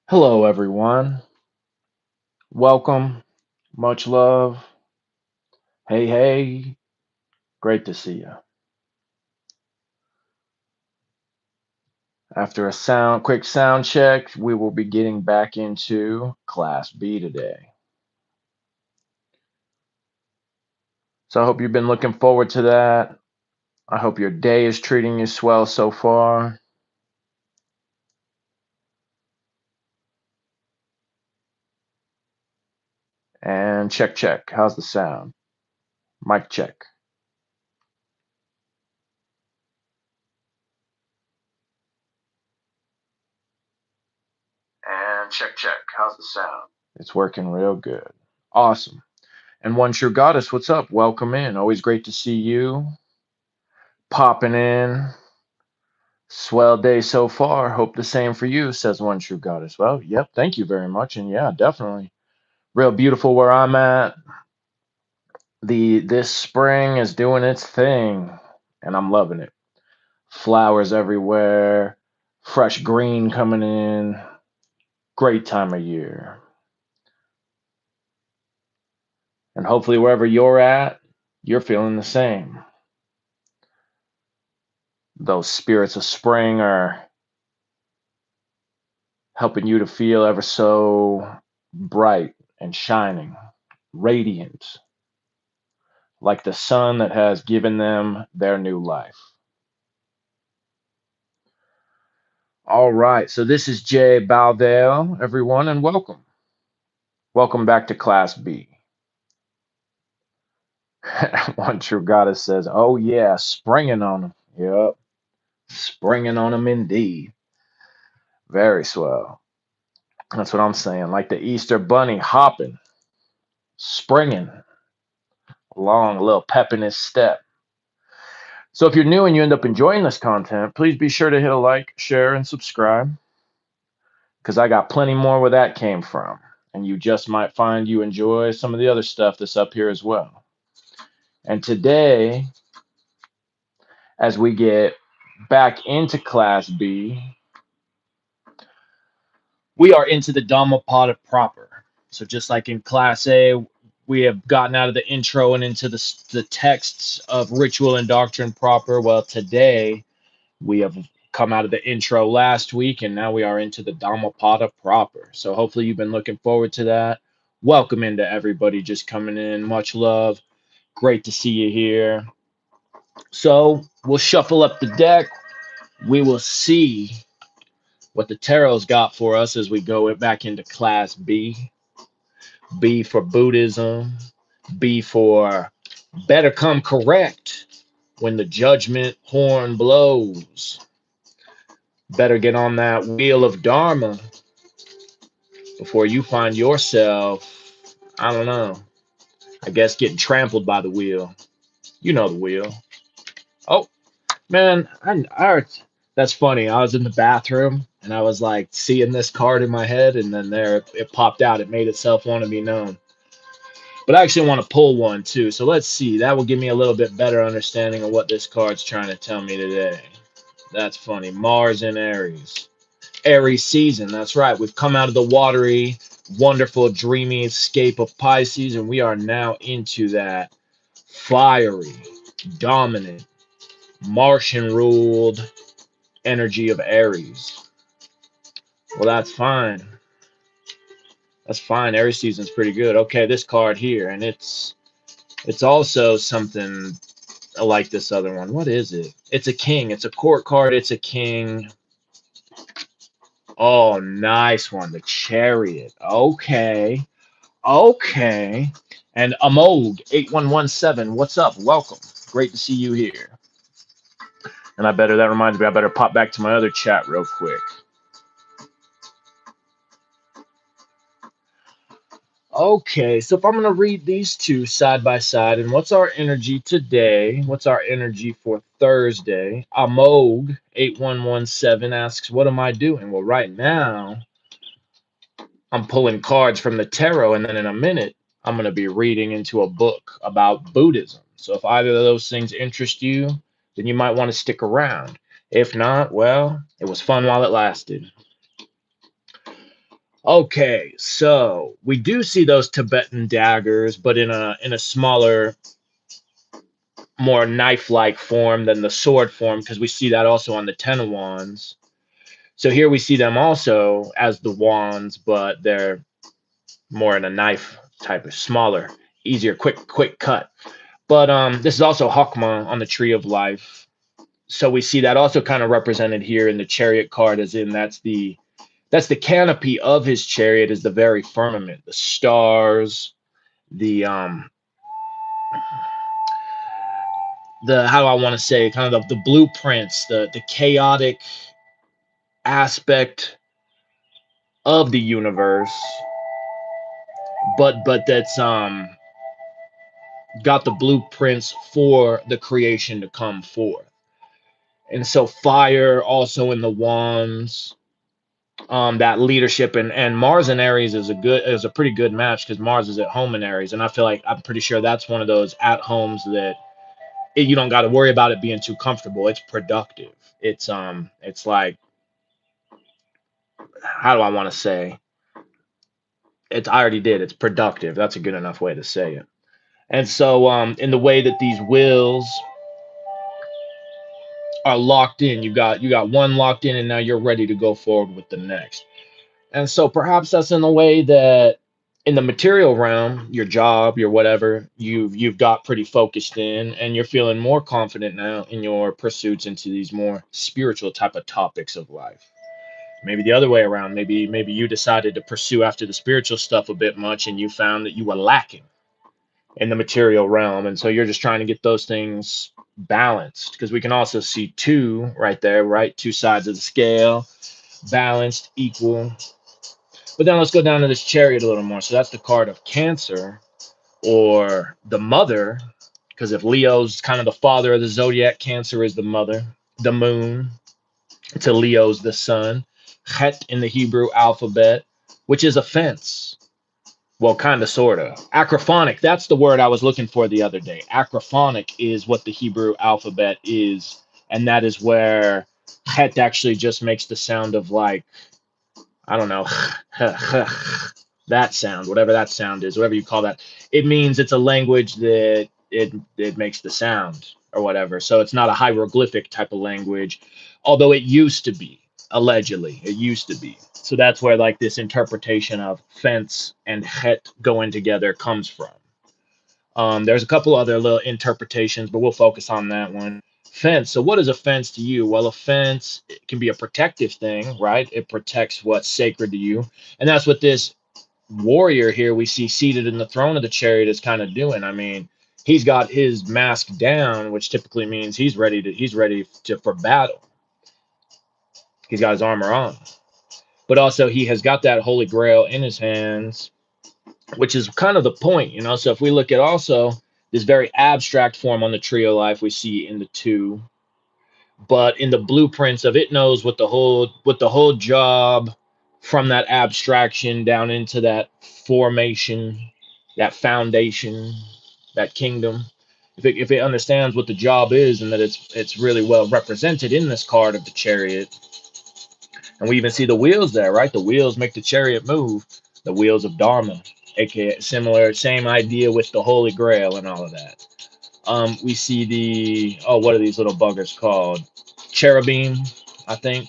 Hello, everyone. Welcome. Much love. Hey, hey. Great to see you. After a quick sound check, we will be getting back into Class B today. So I hope you've been looking forward to that. I hope your day is treating you swell so far. And check, check. How's the sound? Mic check. And check, check. How's the sound? It's working real good. Awesome. And One True Goddess, what's up? Welcome in. Always great to see you. Popping in. Swell day so far. Hope the same for you, says One True Goddess. Well, yep, thank you very much. And yeah, definitely. Real beautiful where I'm at. This spring is doing its thing, and I'm loving it. Flowers everywhere, fresh green coming in. Great time of year. And hopefully wherever you're at, you're feeling the same. Those spirits of spring are helping you to feel ever so bright and shining, radiant, like the sun that has given them their new life. All right, so this is Jay Baldale, everyone, and welcome. Welcome back to Class B. One True Goddess says, oh yeah, springing on them. Yep, springing on them indeed. Very swell. That's what I'm saying. Like the Easter bunny hopping, springing along, a little pep in his step. So if you're new and you end up enjoying this content, please be sure to hit a like, share, and subscribe, because I got plenty more where that came from. And you just might find you enjoy some of the other stuff that's up here as well. And today, as we get back into Class B, we are into the Dhammapada proper. So just like in Class A, we have gotten out of the intro and into the texts of ritual and doctrine proper. Well, today we have come out of the intro last week, and now we are into the Dhammapada proper. So hopefully you've been looking forward to that. Welcome into everybody just coming in. Much love. Great to see you here. So we'll shuffle up the deck. We will see what the tarot's got for us as we go back into Class B. B for Buddhism. B for better come correct when the judgment horn blows. Better get on that wheel of Dharma before you find yourself, I don't know, I guess getting trampled by the wheel. You know the wheel. Oh, man, that's funny. I was in the bathroom and I was like seeing this card in my head, and then there it popped out. It made itself want to be known. But I actually want to pull one too. So let's see. That will give me a little bit better understanding of what this card's trying to tell me today. That's funny. Mars in Aries. Aries season. That's right. We've come out of the watery, wonderful, dreamy escape of Pisces, and we are now into that fiery, dominant, Martian ruled energy of Aries. Well, that's fine. That's fine. Aries season's pretty good. Okay, this card here, and it's also something like this other one. What is it? It's a king. It's a court card. It's a king. Oh, nice one. The chariot. Okay. Okay. And Amog 8117, what's up? Welcome. Great to see you here. And that reminds me, I better pop back to my other chat real quick. Okay, so if I'm going to read these two side by side, and what's our energy today? What's our energy for Thursday? Amog 8117 asks, what am I doing? Well, right now, I'm pulling cards from the tarot, and then in a minute, I'm going to be reading into a book about Buddhism. So if either of those things interest you, then you might want to stick around. If not, well, it was fun while it lasted. Okay, so we do see those Tibetan daggers, but in a smaller, more knife-like form than the sword form, because we see that also on the Ten of Wands. So here we see them also as the wands, but they're more in a knife type of smaller, easier, quick cut. But this is also Hokmah on the Tree of Life. So we see that also kind of represented here in the Chariot card, as in that's the canopy of his chariot, is the very firmament, the stars, the how do I want to say, kind of the blueprints, the chaotic aspect of the universe, but that's got the blueprints for the creation to come forth. And so fire also in the wands, that leadership, and Mars in Aries is a pretty good match because Mars is at home in Aries, and I feel like I'm pretty sure that's one of those at homes that you don't got to worry about it being too comfortable. It's productive. It's like, how do I want to say? I already did. It's productive. That's a good enough way to say it. And so, in the way that these wills are locked in, you got one locked in, and now you're ready to go forward with the next. And so perhaps that's in the way that in the material realm, your job, your whatever, you've got pretty focused in, and you're feeling more confident now in your pursuits into these more spiritual type of topics of life. Maybe the other way around, maybe you decided to pursue after the spiritual stuff a bit much, and you found that you were lacking in the material realm, and so you're just trying to get those things balanced, because we can also see two right there, right? Two sides of the scale, balanced, equal. But then let's go down to this chariot a little more. So that's the card of Cancer, or the mother, because if Leo's kind of the father of the zodiac, Cancer is the mother, the moon. To Leo's the sun. Het in the Hebrew alphabet, which is a fence. Well, kind of, sort of. Acrophonic, that's the word I was looking for the other day. Acrophonic is what the Hebrew alphabet is. And that is where Het actually just makes the sound of, like, I don't know, that sound, whatever that sound is, whatever you call that. It means it's a language that it makes the sound or whatever. So it's not a hieroglyphic type of language, although it used to be, allegedly. It used to be. So that's where, like, this interpretation of fence and het going together comes from. There's a couple other little interpretations, but we'll focus on that one. Fence. So, what is a fence to you? Well, a fence, it can be a protective thing, right? It protects what's sacred to you, and that's what this warrior here we see seated in the throne of the chariot is kind of doing. I mean, he's got his mask down, which typically means he's ready to for battle. He's got his armor on, but also he has got that holy grail in his hands, which is kind of the point, you know. So if we look at also this very abstract form on the tree of life we see in the two, but in the blueprints of it knows what the whole job from that abstraction down into that formation, that foundation, that kingdom. If it understands what the job is, and that it's really well represented in this card of the chariot, and we even see the wheels there, right? The wheels make the chariot move. The wheels of Dharma, aka similar, same idea with the Holy Grail and all of that. We see what are these little buggers called? Cherubim, I think.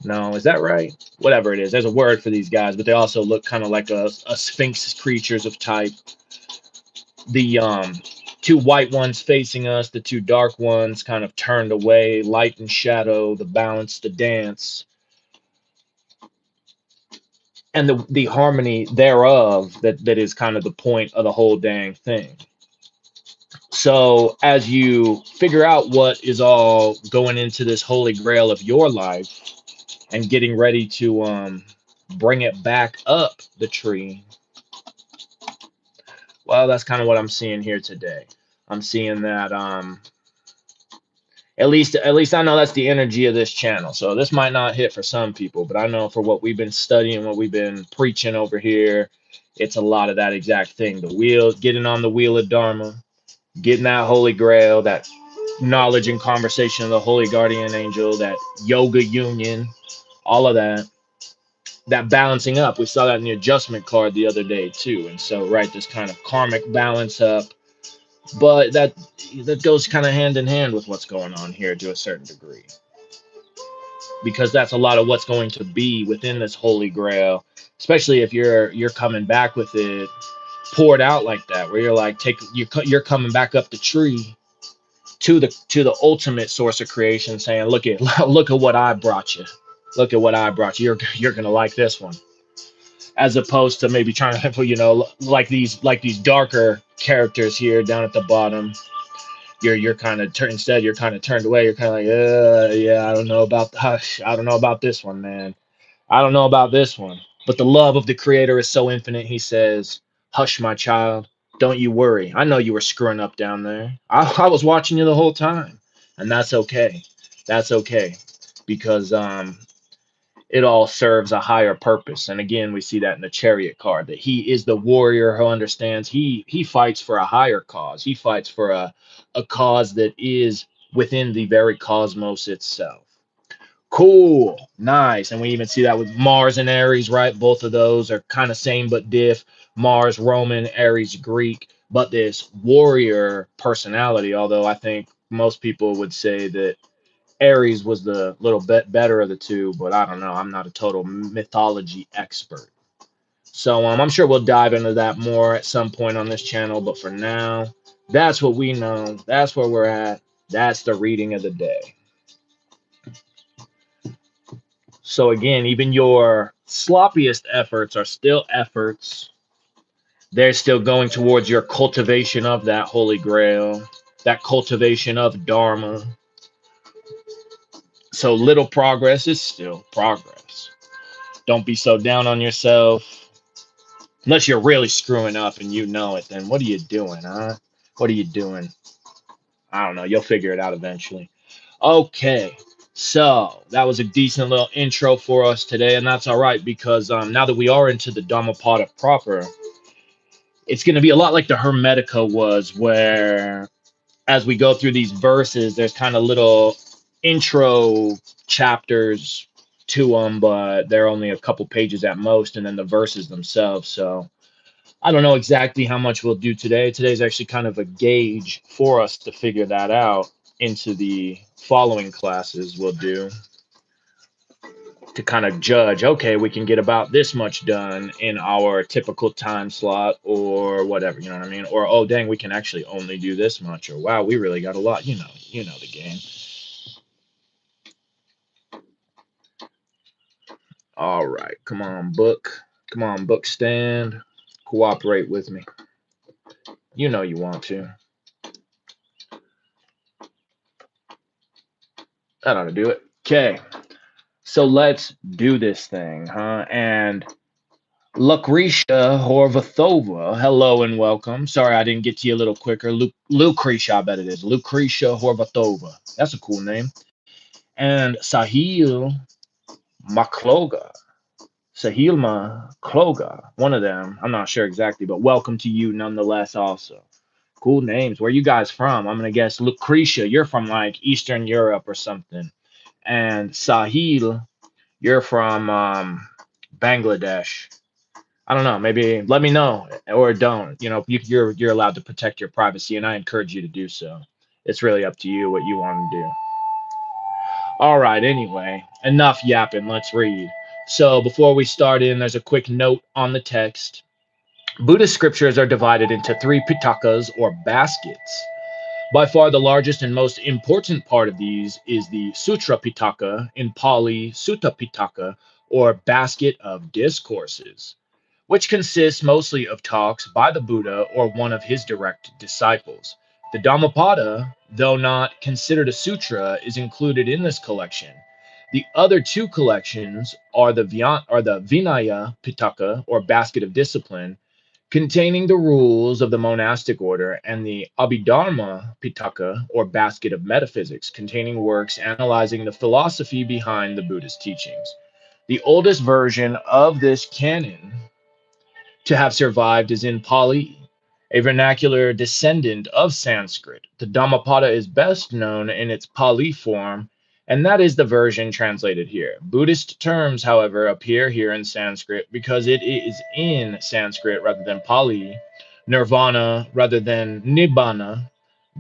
No, is that right? Whatever it is, there's a word for these guys, but they also look kind of like a sphinx creatures of type. The two white ones facing us, the two dark ones kind of turned away, light and shadow, the balance, the dance, and the harmony thereof, that is kind of the point of the whole dang thing. So as you figure out what is all going into this holy grail of your life, and getting ready to bring it back up the tree, well, that's kind of what I'm seeing here today. I'm seeing that at least I know that's the energy of this channel. So this might not hit for some people, but I know for what we've been studying, what we've been preaching over here, it's a lot of that exact thing. The wheel, getting on the wheel of Dharma, getting that holy grail, that knowledge and conversation of the holy guardian angel, that yoga union, all of that. that balancing up. We saw that in the adjustment card the other day too. And so, right, this kind of karmic balance up, but that goes kind of hand in hand with what's going on here to a certain degree, because that's a lot of what's going to be within this holy grail, especially if you're coming back with it poured out like that, where you're like you're coming back up the tree to the ultimate source of creation, saying, look at look at what I brought you. Look at what I brought you. You're gonna like this one. As opposed to maybe trying to, like these darker characters here down at the bottom. You're kind of instead you're kind of turned away. You're kind of like, yeah, I don't know about I don't know about this one, man. I don't know about this one. But the love of the creator is so infinite. He says, hush, my child. Don't you worry. I know you were screwing up down there. I was watching you the whole time. And that's okay. That's okay. Because it all serves a higher purpose. And again, we see that in the chariot card, that he is the warrior who understands he fights for a higher cause. He fights for a cause that is within the very cosmos itself. Cool, nice. And we even see that with Mars and Aries, right? Both of those are kind of same but diff. Mars Roman, Aries Greek, but this warrior personality, although I think most people would say that Aries was the little bit better of the two, but I don't know. I'm not a total mythology expert. So I'm sure we'll dive into that more at some point on this channel, but for now, that's what we know. That's where we're at. That's the reading of the day. So again, even your sloppiest efforts are still efforts. They're still going towards your cultivation of that holy grail, that cultivation of Dharma. So little progress is still progress. Don't be so down on yourself. Unless you're really screwing up and you know it, then what are you doing, huh? What are you doing? I don't know. You'll figure it out eventually. Okay, so that was a decent little intro for us today, and that's all right because now that we are into the Dhammapada proper, it's going to be a lot like the Hermetica was, where as we go through these verses, there's kind of little intro chapters to them, but they're only a couple pages at most, and then the verses themselves. So I don't know exactly how much we'll do today. Today's actually kind of a gauge for us to figure that out into the following classes we'll do, to kind of judge, okay, we can get about this much done in our typical time slot or whatever, you know what I mean? Or, oh, dang, we can actually only do this much, or wow, we really got a lot, you know the game. All right, come on, book. Come on, book stand. Cooperate with me. You know you want to. That ought to do it. Okay. So let's do this thing, huh? And Lucretia Horvathova, hello and welcome. Sorry I didn't get to you a little quicker. Lucretia, I bet it is. Lucretia Horvathova. That's a cool name. And Sahil Makloga. Sahil Makloga. One of them. I'm not sure exactly, but welcome to you nonetheless also. Cool names. Where you guys from? I'm going to guess Lucretia, you're from like Eastern Europe or something. And Sahil, you're from Bangladesh. I don't know. Maybe let me know or don't. You know, you're allowed to protect your privacy, and I encourage you to do so. It's really up to you what you want to do. All right. Anyway, enough yapping. Let's read. So before we start in, there's a quick note on the text. Buddhist scriptures are divided into three pitakas or baskets. By far the largest and most important part of these is the Sutra Pitaka, in Pali Sutta Pitaka, or basket of discourses, which consists mostly of talks by the Buddha or one of his direct disciples. The Dhammapada, though not considered a sutra, is included in this collection. The other two collections are the Vinaya Pitaka, or basket of discipline, containing the rules of the monastic order, and the Abhidharma Pitaka, or basket of metaphysics, containing works analyzing the philosophy behind the Buddhist teachings. The oldest version of this canon to have survived is in Pali, a vernacular descendant of Sanskrit. The Dhammapada is best known in its Pali form And that is the version translated here. Buddhist terms, however, appear here in Sanskrit because it is in Sanskrit rather than Pali, nirvana rather than nibbana,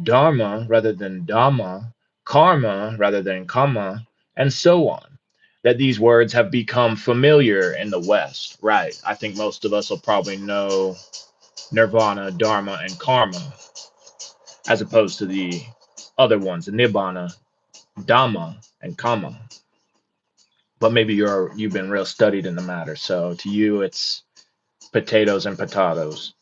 dharma rather than dhamma, karma rather than kama, and so on. That these words have become familiar in the West. Right. I think most of us will probably know nirvana, dharma, and karma, as opposed to the other ones, the nibbana, dhamma, and kama. But maybe you've been real studied in the matter, so to you it's potatoes and potatoes.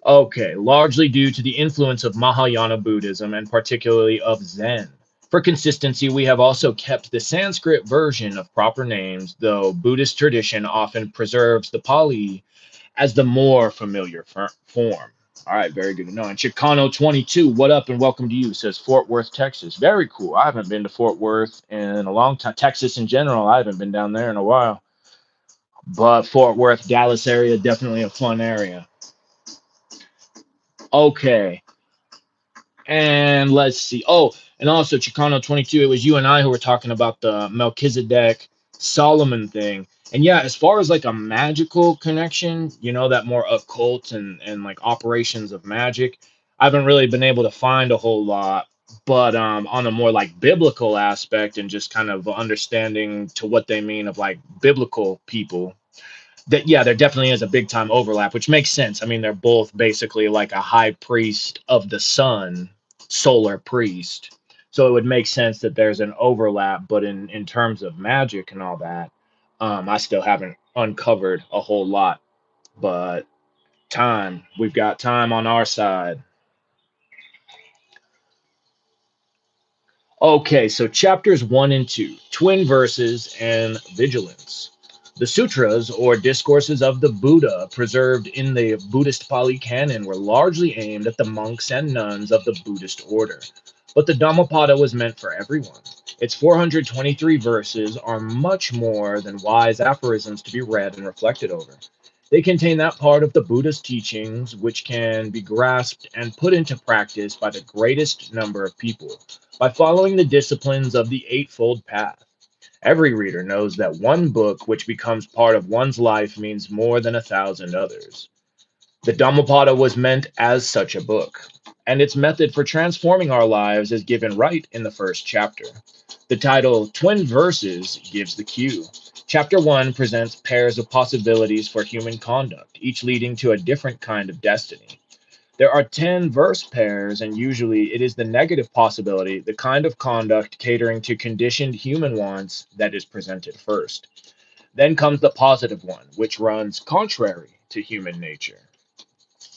Okay, largely due to the influence of Mahayana Buddhism and particularly of Zen. For consistency, we have also kept the Sanskrit version of proper names, though Buddhist tradition often preserves the Pali as the more familiar form. All right, very good to know. And Chicano 22, what up and welcome to you, says Fort Worth, Texas. Very cool. I haven't been to Fort Worth in a long time. Texas in general, I haven't been down there in a while. But Fort Worth, Dallas area, definitely a fun area. Okay. And let's see. Oh, and also Chicano 22, it was you and I who were talking about the Melchizedek Solomon thing. And yeah, as far as like a magical connection, that more occult and like operations of magic, I haven't really been able to find a whole lot. But on a more like biblical aspect and just kind of understanding to what they mean of like biblical people, that yeah, there definitely is a big time overlap, which makes sense. I mean, they're both basically like a high priest of the sun, solar priest. So it would make sense that there's an overlap, but in terms of magic and all that, I still haven't uncovered a whole lot. But we've got time on our side. Okay, so chapters 1 and 2, twin verses and vigilance. The sutras, or discourses of the Buddha, preserved in the Buddhist Pali Canon, were largely aimed at the monks and nuns of the Buddhist order. But the Dhammapada was meant for everyone. Its 423 verses are much more than wise aphorisms to be read and reflected over. They contain that part of the Buddha's teachings which can be grasped and put into practice by the greatest number of people by following the disciplines of the Eightfold Path. Every reader knows that one book which becomes part of one's life means more than 1,000 others. The Dhammapada was meant as such a book, and its method for transforming our lives is given right in the first chapter. The title, Twin Verses, gives the cue. Chapter 1 presents pairs of possibilities for human conduct, each leading to a different kind of destiny. There are 10 verse pairs, and usually it is the negative possibility, the kind of conduct catering to conditioned human wants, that is presented first. Then comes the positive one, which runs contrary to human nature.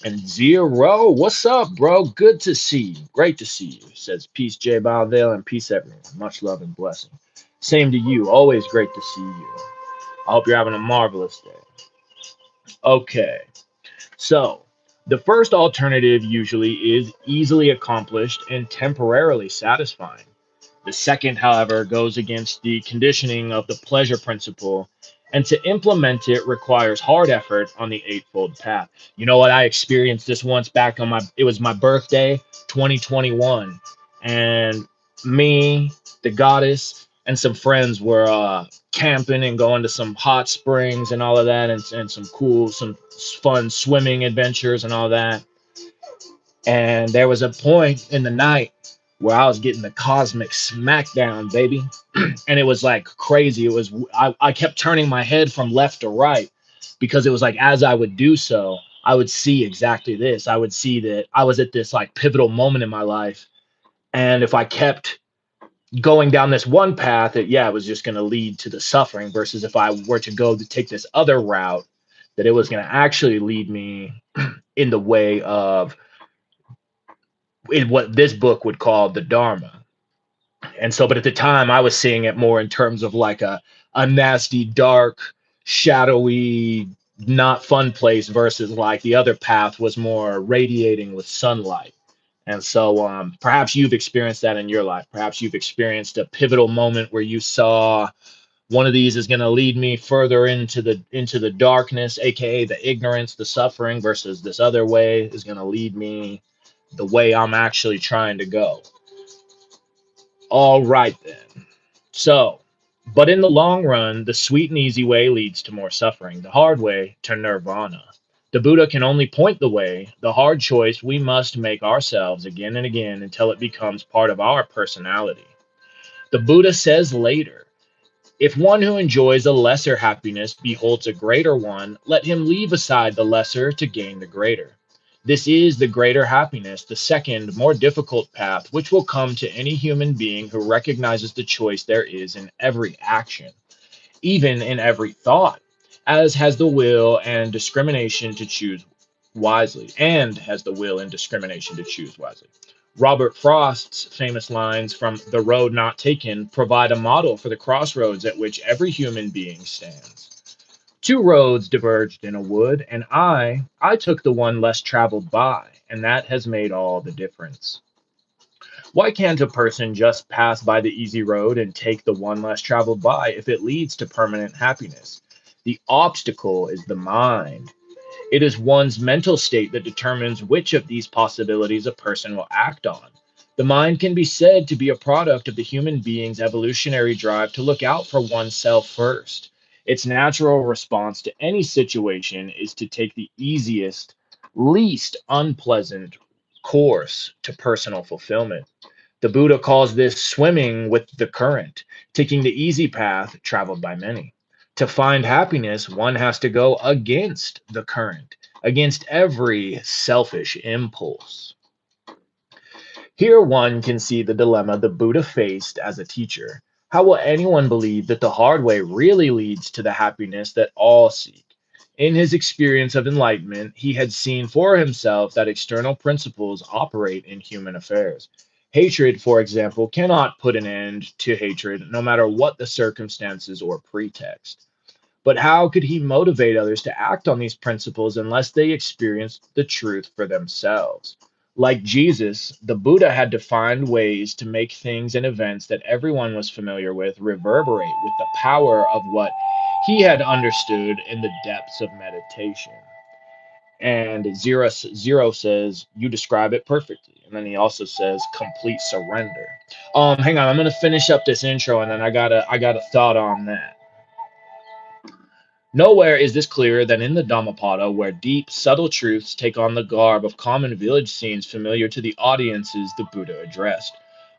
And Zero, what's up, bro? Good to see you. Great to see you. Says peace, J Balvale, and peace, everyone. Much love and blessing. Same to you. Always great to see you. I hope you're having a marvelous day. Okay. So, the first alternative usually is easily accomplished and temporarily satisfying. The second, however, goes against the conditioning of the pleasure principle, and to implement it requires hard effort on the Eightfold Path. You know what? I experienced this once back on it was my birthday, 2021, and me, the goddess, and some friends were camping and going to some hot springs and all of that, and some fun swimming adventures and all that. And there was a point in the night where I was getting the cosmic smackdown, baby. And it was like crazy. I kept turning my head from left to right because it was like as I would do so, I would see exactly this. I would see that I was at this like pivotal moment in my life. And if I kept going down this one path, it was just going to lead to the suffering versus if I were to go to take this other route, that it was going to actually lead me in the way of in what this book would call the Dharma. And so, but at the time, I was seeing it more in terms of like a nasty, dark, shadowy, not fun place versus like the other path was more radiating with sunlight. And so, perhaps you've experienced that in your life. Perhaps you've experienced a pivotal moment where you saw one of these is going to lead me further into the darkness, aka the ignorance, the suffering, versus this other way is going to lead me the way I'm actually trying to go. All right, then. So, but in the long run, the sweet and easy way leads to more suffering, the hard way to nirvana. The Buddha can only point the way, the hard choice we must make ourselves again and again until it becomes part of our personality. The Buddha says later, if one who enjoys a lesser happiness beholds a greater one, let him leave aside the lesser to gain the greater. This is the greater happiness, the second, more difficult path, which will come to any human being who recognizes the choice there is in every action, even in every thought, as has the will and discrimination to choose wisely, and has the will and discrimination to choose wisely. Robert Frost's famous lines from The Road Not Taken provide a model for the crossroads at which every human being stands. Two roads diverged in a wood, and I took the one less traveled by, and that has made all the difference. Why can't a person just pass by the easy road and take the one less traveled by if it leads to permanent happiness? The obstacle is the mind. It is one's mental state that determines which of these possibilities a person will act on. The mind can be said to be a product of the human being's evolutionary drive to look out for oneself first. Its natural response to any situation is to take the easiest, least unpleasant course to personal fulfillment. The Buddha calls this swimming with the current, taking the easy path traveled by many. To find happiness, one has to go against the current, against every selfish impulse. Here one can see the dilemma the Buddha faced as a teacher. How will anyone believe that the hard way really leads to the happiness that all seek? In his experience of enlightenment, he had seen for himself that external principles operate in human affairs. Hatred, for example, cannot put an end to hatred, no matter what the circumstances or pretext. But how could he motivate others to act on these principles unless they experienced the truth for themselves? Like Jesus, the Buddha had to find ways to make things and events that everyone was familiar with reverberate with the power of what he had understood in the depths of meditation. And Zero says, you describe it perfectly. And then he also says, complete surrender. Hang on, I'm gonna finish up this intro and then I got a thought on that. Nowhere is this clearer than in the Dhammapada, where deep, subtle truths take on the garb of common village scenes familiar to the audiences the Buddha addressed.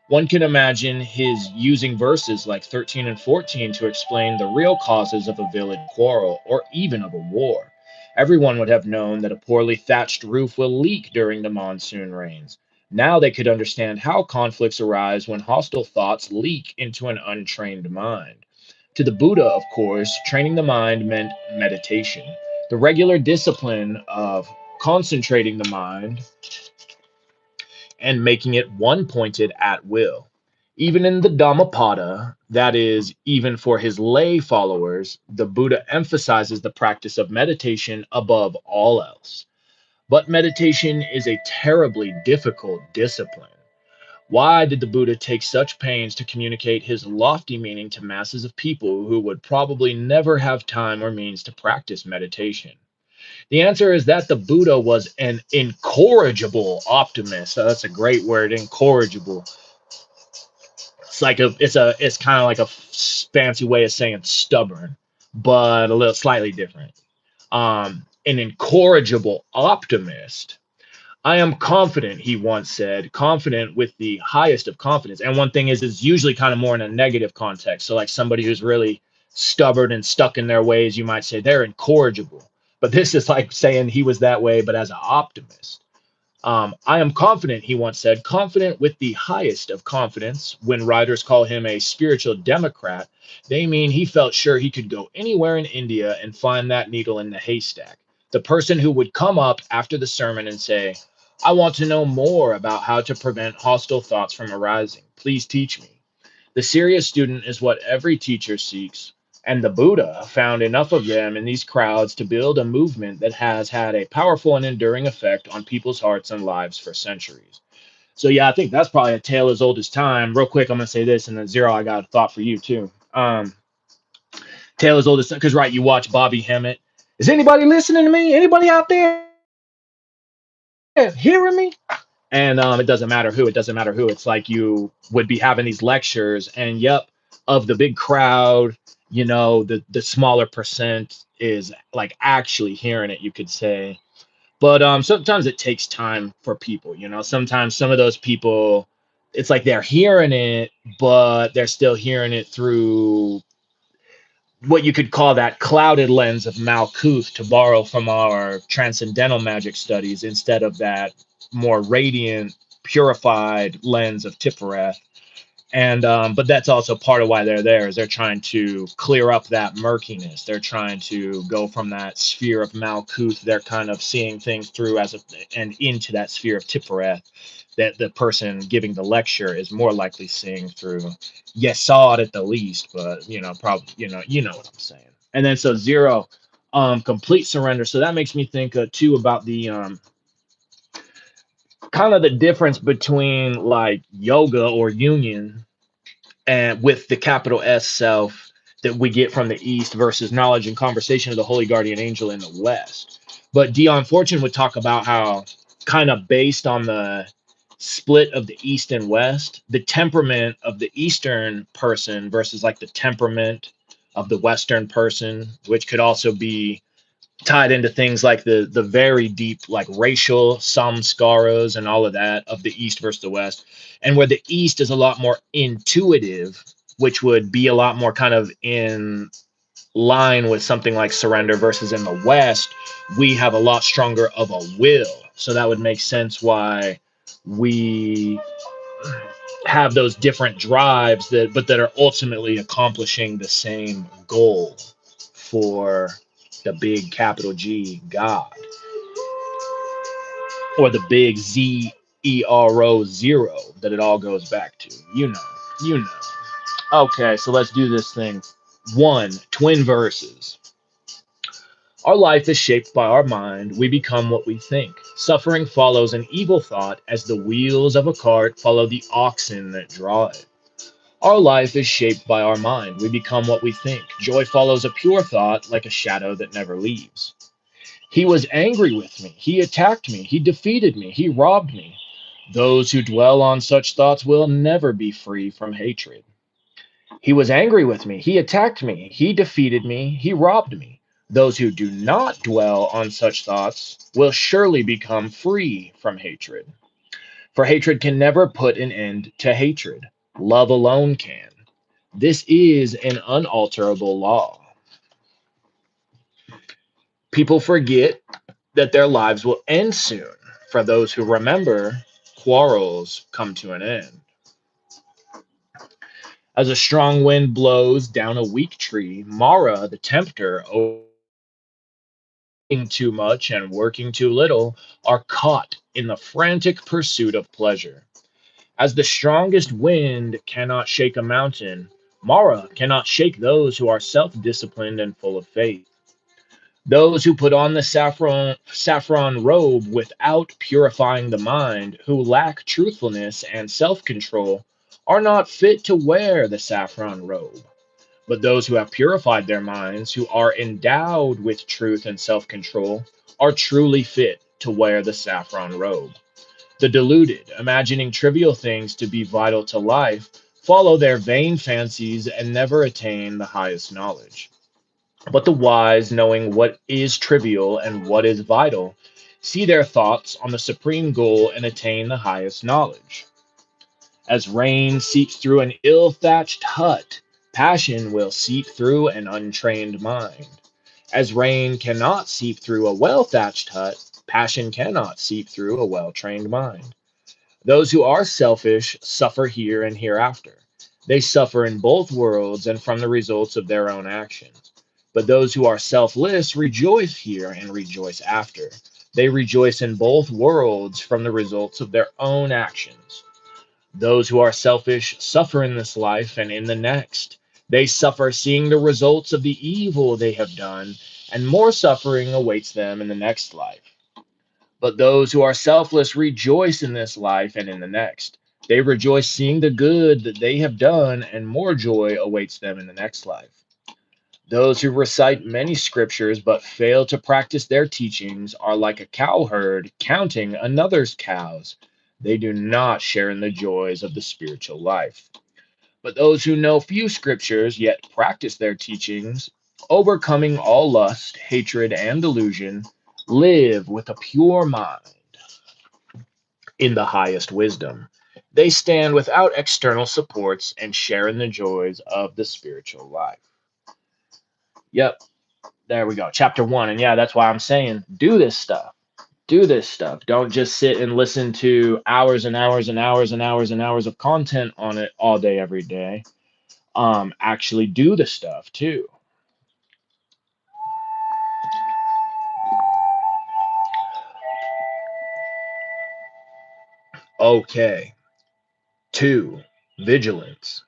One can imagine his using verses like 13 and 14 to explain the real causes of a village quarrel or even of a war. Everyone would have known that a poorly thatched roof will leak during the monsoon rains. Now they could understand how conflicts arise when hostile thoughts leak into an untrained mind. To the Buddha, of course, training the mind meant meditation, the regular discipline of concentrating the mind and making it one pointed at will. Even in the Dhammapada, that is, even for his lay followers, the Buddha emphasizes the practice of meditation above all else. But meditation is a terribly difficult discipline. Why did the Buddha take such pains to communicate his lofty meaning to masses of people who would probably never have time or means to practice meditation? The answer is that the Buddha was an incorrigible optimist. So that's a great word, incorrigible. It's kind of like a fancy way of saying stubborn, but a little slightly different. An incorrigible optimist. I am confident, he once said, confident with the highest of confidence. And one thing is usually kind of more in a negative context. So, like somebody who's really stubborn and stuck in their ways, you might say they're incorrigible. But this is like saying he was that way, but as an optimist. I am confident, he once said, confident with the highest of confidence. When writers call him a spiritual democrat, they mean he felt sure he could go anywhere in India and find that needle in the haystack. The person who would come up after the sermon and say, I want to know more about how to prevent hostile thoughts from arising. Please teach me. The serious student is what every teacher seeks, and the Buddha found enough of them in these crowds to build a movement that has had a powerful and enduring effect on people's hearts and lives for centuries. So, yeah, I think that's probably a tale as old as time. Real quick, I'm going to say this, and then Zero, I got a thought for you, too. Tale as old as time, because, right, you watch Bobby Hemmett. Is anybody listening to me? Anybody out there hearing me? And it doesn't matter who. It doesn't matter who. It's like you would be having these lectures, and yep, of the big crowd, the smaller percent is like actually hearing it, you could say. But sometimes it takes time for people, sometimes some of those people, it's like they're hearing it, but they're still hearing it through what you could call that clouded lens of Malkuth, to borrow from our transcendental magic studies, instead of that more radiant, purified lens of Tiphereth. And but that's also part of why they're there, is they're trying to clear up that murkiness. They're trying to go from that sphere of Malkuth. They're kind of seeing things through and into that sphere of Tiphereth that the person giving the lecture is more likely seeing through. Yes, saw it at the least, but probably you know what I'm saying. And then so zero, complete surrender. So that makes me think too about the kind of the difference between like yoga or union and with the capital S self that we get from the East versus knowledge and conversation of the Holy Guardian Angel in the West. But Dion Fortune would talk about how, kind of based on the split of the East and West, the temperament of the Eastern person versus like the temperament of the Western person, which could also be tied into things like the very deep like racial samskaras and all of that of the East versus the West, and where the East is a lot more intuitive, which would be a lot more kind of in line with something like surrender, versus in the West we have a lot stronger of a will. So that would make sense why we have those different drives that are ultimately accomplishing the same goal for the big capital G God, or the big zero that it all goes back to. You know. Okay, so let's do this thing. One, twin verses. Our life is shaped by our mind. We become what we think. Suffering follows an evil thought as the wheels of a cart follow the oxen that draw it. Our life is shaped by our mind. We become what we think. Joy follows a pure thought like a shadow that never leaves. He was angry with me. He attacked me. He defeated me. He robbed me. Those who dwell on such thoughts will never be free from hatred. He was angry with me. He attacked me. He defeated me. He robbed me. Those who do not dwell on such thoughts will surely become free from hatred. For hatred can never put an end to hatred. Love alone can. This is an unalterable law. People forget that their lives will end soon. For those who remember, quarrels come to an end. As a strong wind blows down a weak tree, Mara, the tempter, working too much and working too little, are caught in the frantic pursuit of pleasure. As the strongest wind cannot shake a mountain, Mara cannot shake those who are self disciplined and full of faith. Those who put on the saffron robe without purifying the mind, who lack truthfulness and self control, are not fit to wear the saffron robe. But those who have purified their minds, who are endowed with truth and self control, are truly fit to wear the saffron robe. The deluded, imagining trivial things to be vital to life, follow their vain fancies and never attain the highest knowledge. But the wise, knowing what is trivial and what is vital, see their thoughts on the supreme goal and attain the highest knowledge. As rain seeps through an ill thatched hut, passion will seep through an untrained mind. As rain cannot seep through a well thatched hut, passion cannot seep through a well trained mind. Those who are selfish suffer here and hereafter. They suffer in both worlds and from the results of their own actions. But those who are selfless rejoice here and rejoice after. They rejoice in both worlds from the results of their own actions. Those who are selfish suffer in this life and in the next. They suffer seeing the results of the evil they have done, and more suffering awaits them in the next life. But those who are selfless rejoice in this life and in the next. They rejoice seeing the good that they have done, and more joy awaits them in the next life. Those who recite many scriptures but fail to practice their teachings are like a cowherd counting another's cows. They do not share in the joys of the spiritual life. But those who know few scriptures yet practice their teachings, overcoming all lust, hatred, and delusion, live with a pure mind in the highest wisdom. They stand without external supports and share in the joys of the spiritual life. Yep, there we go. Chapter 1. And yeah, that's why I'm saying do this stuff. Do this stuff. Don't just sit and listen to hours and hours and hours and hours and hours of content on it all day, every day. Actually do the stuff too. Okay. 2. Vigilance.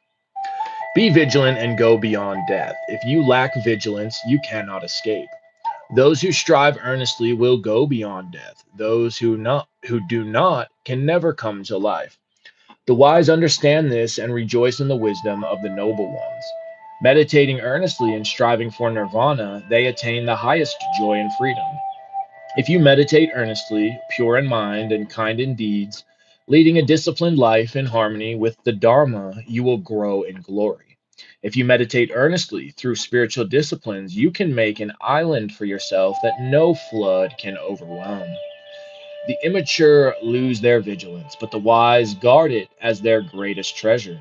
Be vigilant and go beyond death. If you lack vigilance, you cannot escape. Those who strive earnestly will go beyond death. Those who do not can never come to life. The wise understand this and rejoice in the wisdom of the noble ones. Meditating earnestly and striving for nirvana, they attain the highest joy and freedom. If you meditate earnestly, pure in mind and kind in deeds, leading a disciplined life in harmony with the Dharma, you will grow in glory. If you meditate earnestly through spiritual disciplines, you can make an island for yourself that no flood can overwhelm. The immature lose their vigilance, but the wise guard it as their greatest treasure.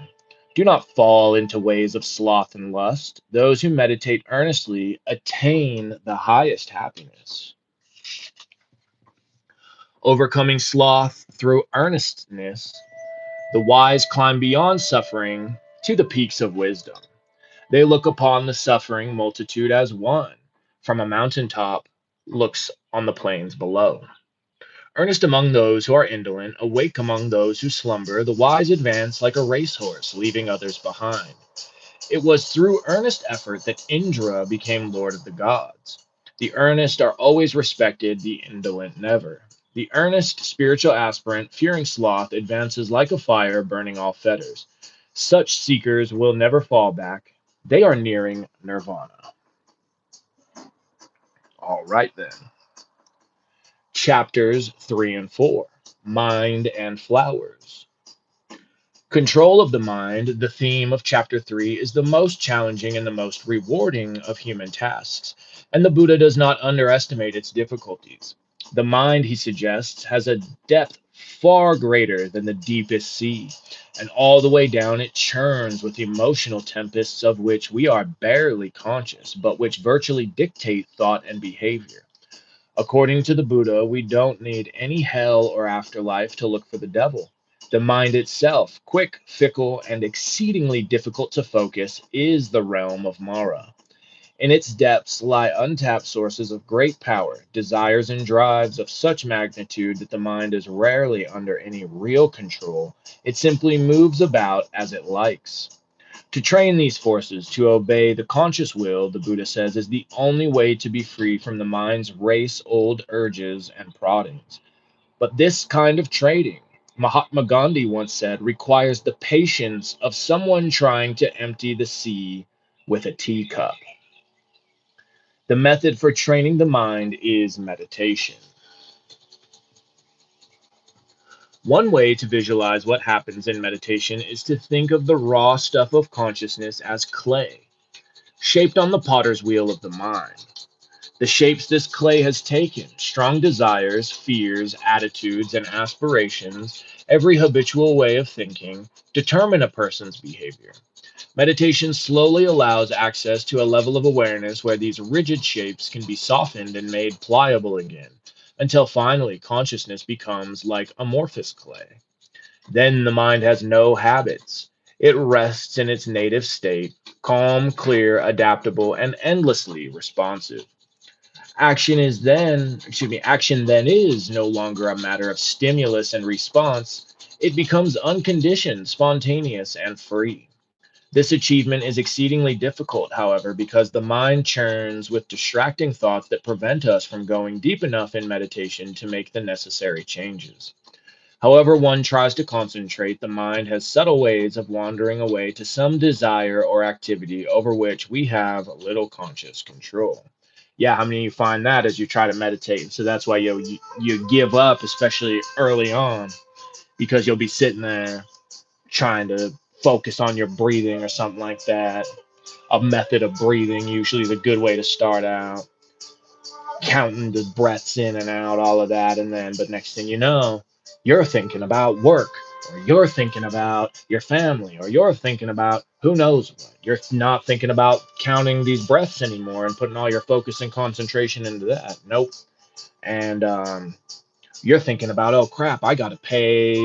Do not fall into ways of sloth and lust. Those who meditate earnestly attain the highest happiness. Overcoming sloth through earnestness, the wise climb beyond suffering to the peaks of wisdom. They look upon the suffering multitude as one, from a mountaintop looks on the plains below. Earnest among those who are indolent, awake among those who slumber, the wise advance like a racehorse, leaving others behind. It was through earnest effort that Indra became lord of the gods. The earnest are always respected, the indolent never. The earnest spiritual aspirant, fearing sloth, advances like a fire, burning all fetters. Such seekers will never fall back. They are nearing nirvana. All right, then. Chapters 3 and 4. Mind and Flowers. Control of the mind, the theme of chapter 3, is the most challenging and the most rewarding of human tasks, and the Buddha does not underestimate its difficulties. The mind, he suggests, has a depth far greater than the deepest sea, and all the way down it churns with emotional tempests of which we are barely conscious, but which virtually dictate thought and behavior. According to the Buddha, we don't need any hell or afterlife to look for the devil. The mind itself, quick, fickle, and exceedingly difficult to focus, is the realm of Mara. In its depths lie untapped sources of great power, desires and drives of such magnitude that the mind is rarely under any real control. It simply moves about as it likes. To train these forces to obey the conscious will, the Buddha says, is the only way to be free from the mind's race old urges and proddings. But this kind of training, Mahatma Gandhi once said, requires the patience of someone trying to empty the sea with a teacup. The method for training the mind is meditation. One way to visualize what happens in meditation is to think of the raw stuff of consciousness as clay, shaped on the potter's wheel of the mind. The shapes this clay has taken, strong desires, fears, attitudes, and aspirations, every habitual way of thinking, determine a person's behavior. Meditation slowly allows access to a level of awareness where these rigid shapes can be softened and made pliable again, until finally consciousness becomes like amorphous clay. Then the mind has no habits. It rests in its native state, calm, clear, adaptable, and endlessly responsive. Action then is no longer a matter of stimulus and response. It becomes unconditioned, spontaneous, and free. This achievement is exceedingly difficult, however, because the mind churns with distracting thoughts that prevent us from going deep enough in meditation to make the necessary changes. However, one tries to concentrate, the mind has subtle ways of wandering away to some desire or activity over which we have little conscious control. Yeah, how many of you find that as you try to meditate? So that's why you give up, especially early on, because you'll be sitting there trying to focus on your breathing or something like that. A method of breathing, usually the good way to start out, counting the breaths in and out, all of that. And then, but next thing you know, you're thinking about work, or you're thinking about your family, or you're thinking about who knows what. You're not thinking about counting these breaths anymore and putting all your focus and concentration into that. Nope. And you're thinking about, oh crap, I gotta pay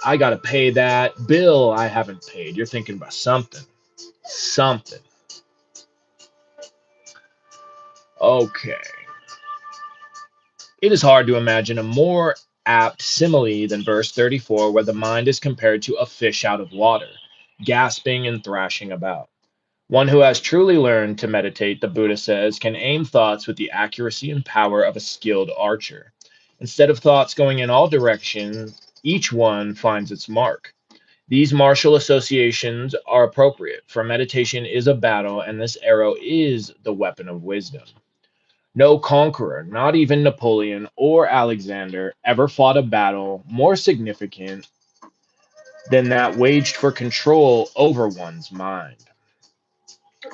that bill I haven't paid. You're thinking about something. Okay. It is hard to imagine a more apt simile than verse 34, where the mind is compared to a fish out of water, gasping and thrashing about. One who has truly learned to meditate, the Buddha says, can aim thoughts with the accuracy and power of a skilled archer. Instead of thoughts going in all directions, each one finds its mark. These martial associations are appropriate, for meditation is a battle, and this arrow is the weapon of wisdom. No conqueror, not even Napoleon or Alexander, ever fought a battle more significant than that waged for control over one's mind.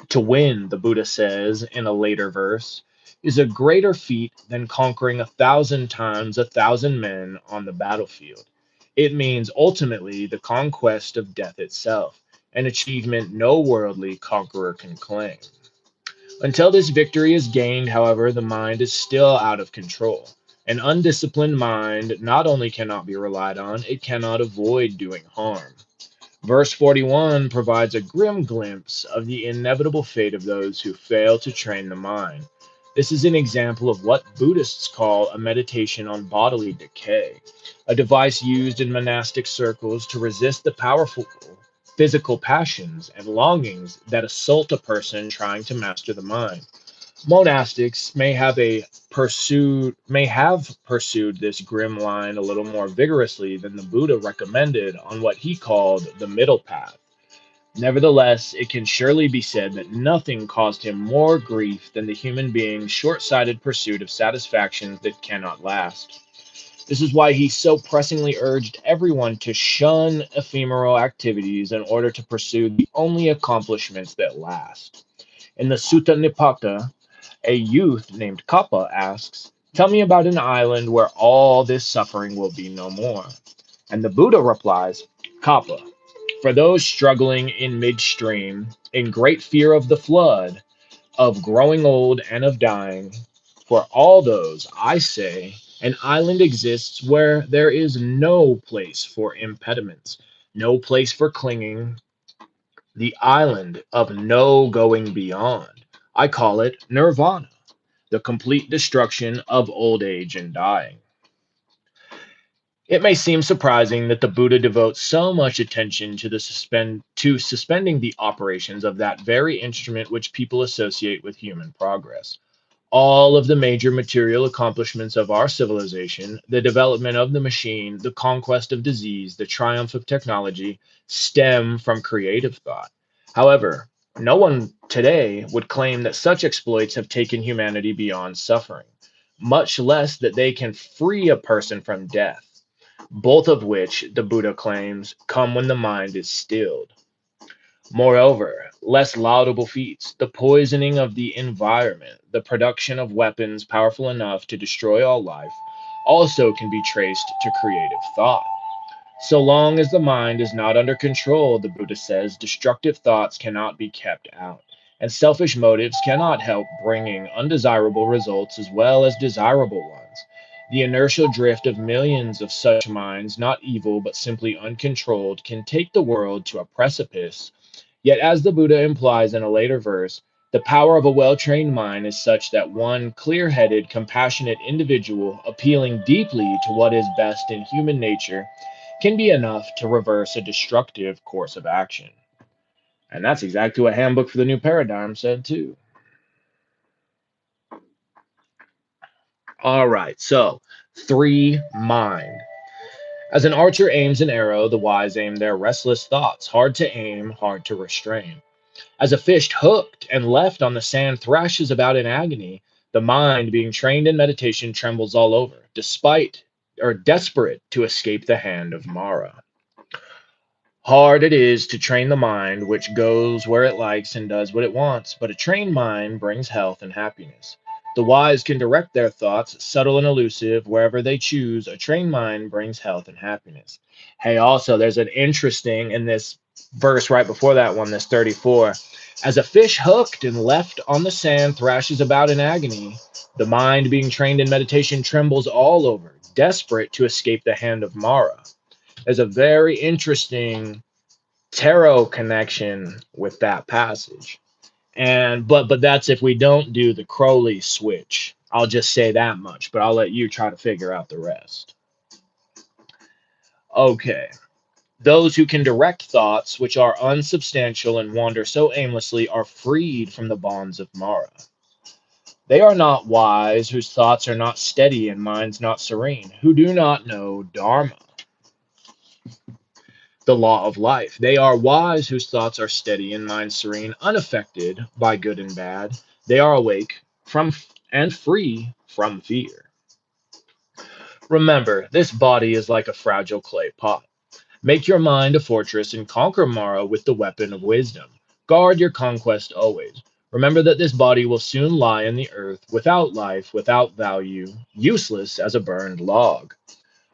To win, the Buddha says in a later verse, is a greater feat than conquering 1,000 times 1,000 men on the battlefield. It means ultimately the conquest of death itself, an achievement no worldly conqueror can claim. Until this victory is gained, however, the mind is still out of control. An undisciplined mind not only cannot be relied on, it cannot avoid doing harm. Verse 41 provides a grim glimpse of the inevitable fate of those who fail to train the mind. This is an example of what Buddhists call a meditation on bodily decay, a device used in monastic circles to resist the powerful physical passions and longings that assault a person trying to master the mind. Monastics may have pursued this grim line a little more vigorously than the Buddha recommended on what he called the middle path. Nevertheless, it can surely be said that nothing caused him more grief than the human being's short-sighted pursuit of satisfactions that cannot last. This is why he so pressingly urged everyone to shun ephemeral activities in order to pursue the only accomplishments that last. In the Sutta Nipata, a youth named Kappa asks, "Tell me about an island where all this suffering will be no more." And the Buddha replies, "Kappa, for those struggling in midstream, in great fear of the flood, of growing old and of dying, for all those, I say, an island exists where there is no place for impediments, no place for clinging, the island of no going beyond. I call it nirvana, the complete destruction of old age and dying." It may seem surprising that the Buddha devotes so much attention to suspending the operations of that very instrument which people associate with human progress. All of the major material accomplishments of our civilization, the development of the machine, the conquest of disease, the triumph of technology, stem from creative thought. However, no one today would claim that such exploits have taken humanity beyond suffering, much less that they can free a person from death, both of which, the Buddha claims, come when the mind is stilled. Moreover, less laudable feats, the poisoning of the environment, the production of weapons powerful enough to destroy all life, also can be traced to creative thought. So long as the mind is not under control, the Buddha says, destructive thoughts cannot be kept out, and selfish motives cannot help bringing undesirable results as well as desirable ones. The inertial drift of millions of such minds, not evil but simply uncontrolled, can take the world to a precipice. Yet, as the Buddha implies in a later verse, the power of a well trained mind is such that one clear headed, compassionate individual appealing deeply to what is best in human nature can be enough to reverse a destructive course of action. And that's exactly what Handbook for the New Paradigm said, too. All right, so 3, mind. As an archer aims an arrow, the wise aim their restless thoughts, hard to aim, hard to restrain. As a fish hooked and left on the sand thrashes about in agony, the mind, being trained in meditation, trembles all over, despite or desperate to escape the hand of Mara. Hard it is to train the mind, which goes where it likes and does what it wants, but a trained mind brings health and happiness. The wise can direct their thoughts, subtle and elusive, wherever they choose. A trained mind brings health and happiness. Hey, also, there's an interesting in this verse right before that one, this 34. As a fish hooked and left on the sand thrashes about in agony, the mind being trained in meditation trembles all over, desperate to escape the hand of Mara. There's a very interesting tarot connection with that passage. And but that's if we don't do the Crowley switch. I'll just say that much, but I'll let you try to figure out the rest. Okay. Those who can direct thoughts which are unsubstantial and wander so aimlessly are freed from the bonds of Mara. They are not wise whose thoughts are not steady and minds not serene, who do not know Dharma, the law of life. They are wise whose thoughts are steady and minds serene, unaffected by good and bad. They are awake from and free from fear. Remember, this body is like a fragile clay pot. Make your mind a fortress and conquer Mara with the weapon of wisdom. Guard your conquest always. Remember that this body will soon lie in the earth, without life, without value, useless as a burned log.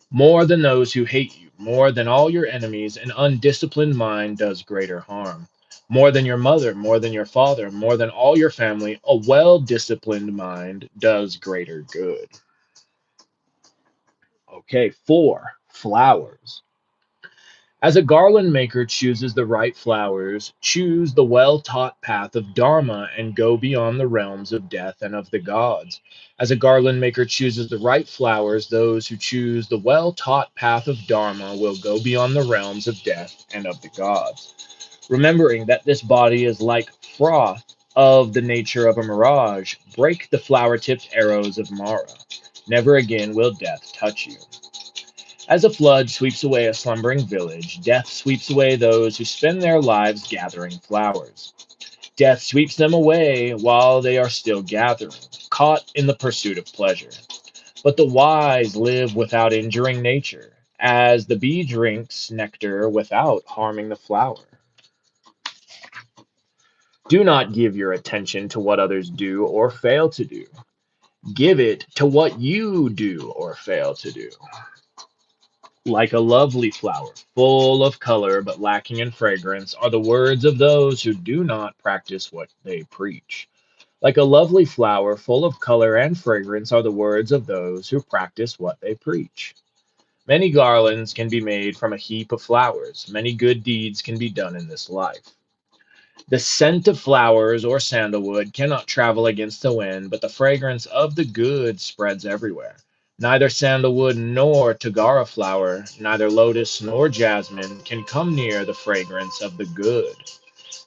More than those who hate you, more than all your enemies, an undisciplined mind does greater harm. More than your mother, more than your father, more than all your family, a well disciplined mind does greater good. Okay, 4. Flowers. As a garland maker chooses the right flowers, choose the well taught path of Dharma and go beyond the realms of death and of the gods. As a garland maker chooses the right flowers, those who choose the well taught path of Dharma will go beyond the realms of death and of the gods. Remembering that this body is like froth of the nature of a mirage, break the flower tipped arrows of Mara. Never again will death touch you. As a flood sweeps away a slumbering village, death sweeps away those who spend their lives gathering flowers. Death sweeps them away while they are still gathering, caught in the pursuit of pleasure. But the wise live without injuring nature, as the bee drinks nectar without harming the flower. Do not give your attention to what others do or fail to do. Give it to what you do or fail to do. Like a lovely flower, full of color but lacking in fragrance, are the words of those who do not practice what they preach. Like a lovely flower, full of color and fragrance, are the words of those who practice what they preach. Many garlands can be made from a heap of flowers. Many good deeds can be done in this life. The scent of flowers or sandalwood cannot travel against the wind, but the fragrance of the good spreads everywhere. Neither sandalwood nor tagara flower, neither lotus nor jasmine can come near the fragrance of the good.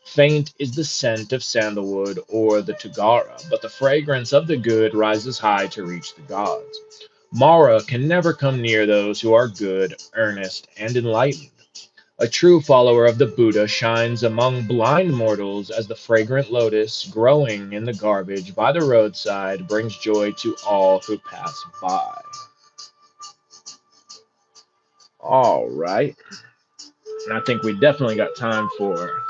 Faint is the scent of sandalwood or the tagara, but the fragrance of the good rises high to reach the gods. Mara can never come near those who are good, earnest, and enlightened. A true follower of the Buddha shines among blind mortals as the fragrant lotus growing in the garbage by the roadside brings joy to all who pass by. All right. And I think we definitely got time for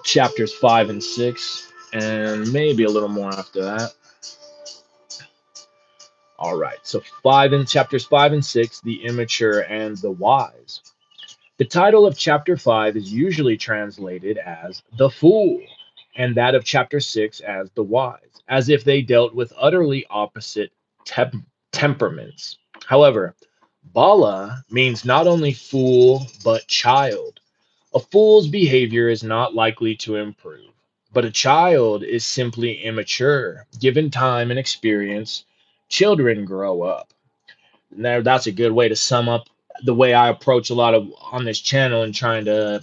chapters 5 and 6, and maybe a little more after that. All right. So chapters 5 and 6, the immature and the wise. The title of chapter 5 is usually translated as the fool, and that of chapter 6 as the wise, as if they dealt with utterly opposite temperaments. However, Bala means not only fool, but child. A fool's behavior is not likely to improve, but a child is simply immature. Given time and experience, children grow up. Now, that's a good way to sum up the way I approach a lot of on this channel and trying to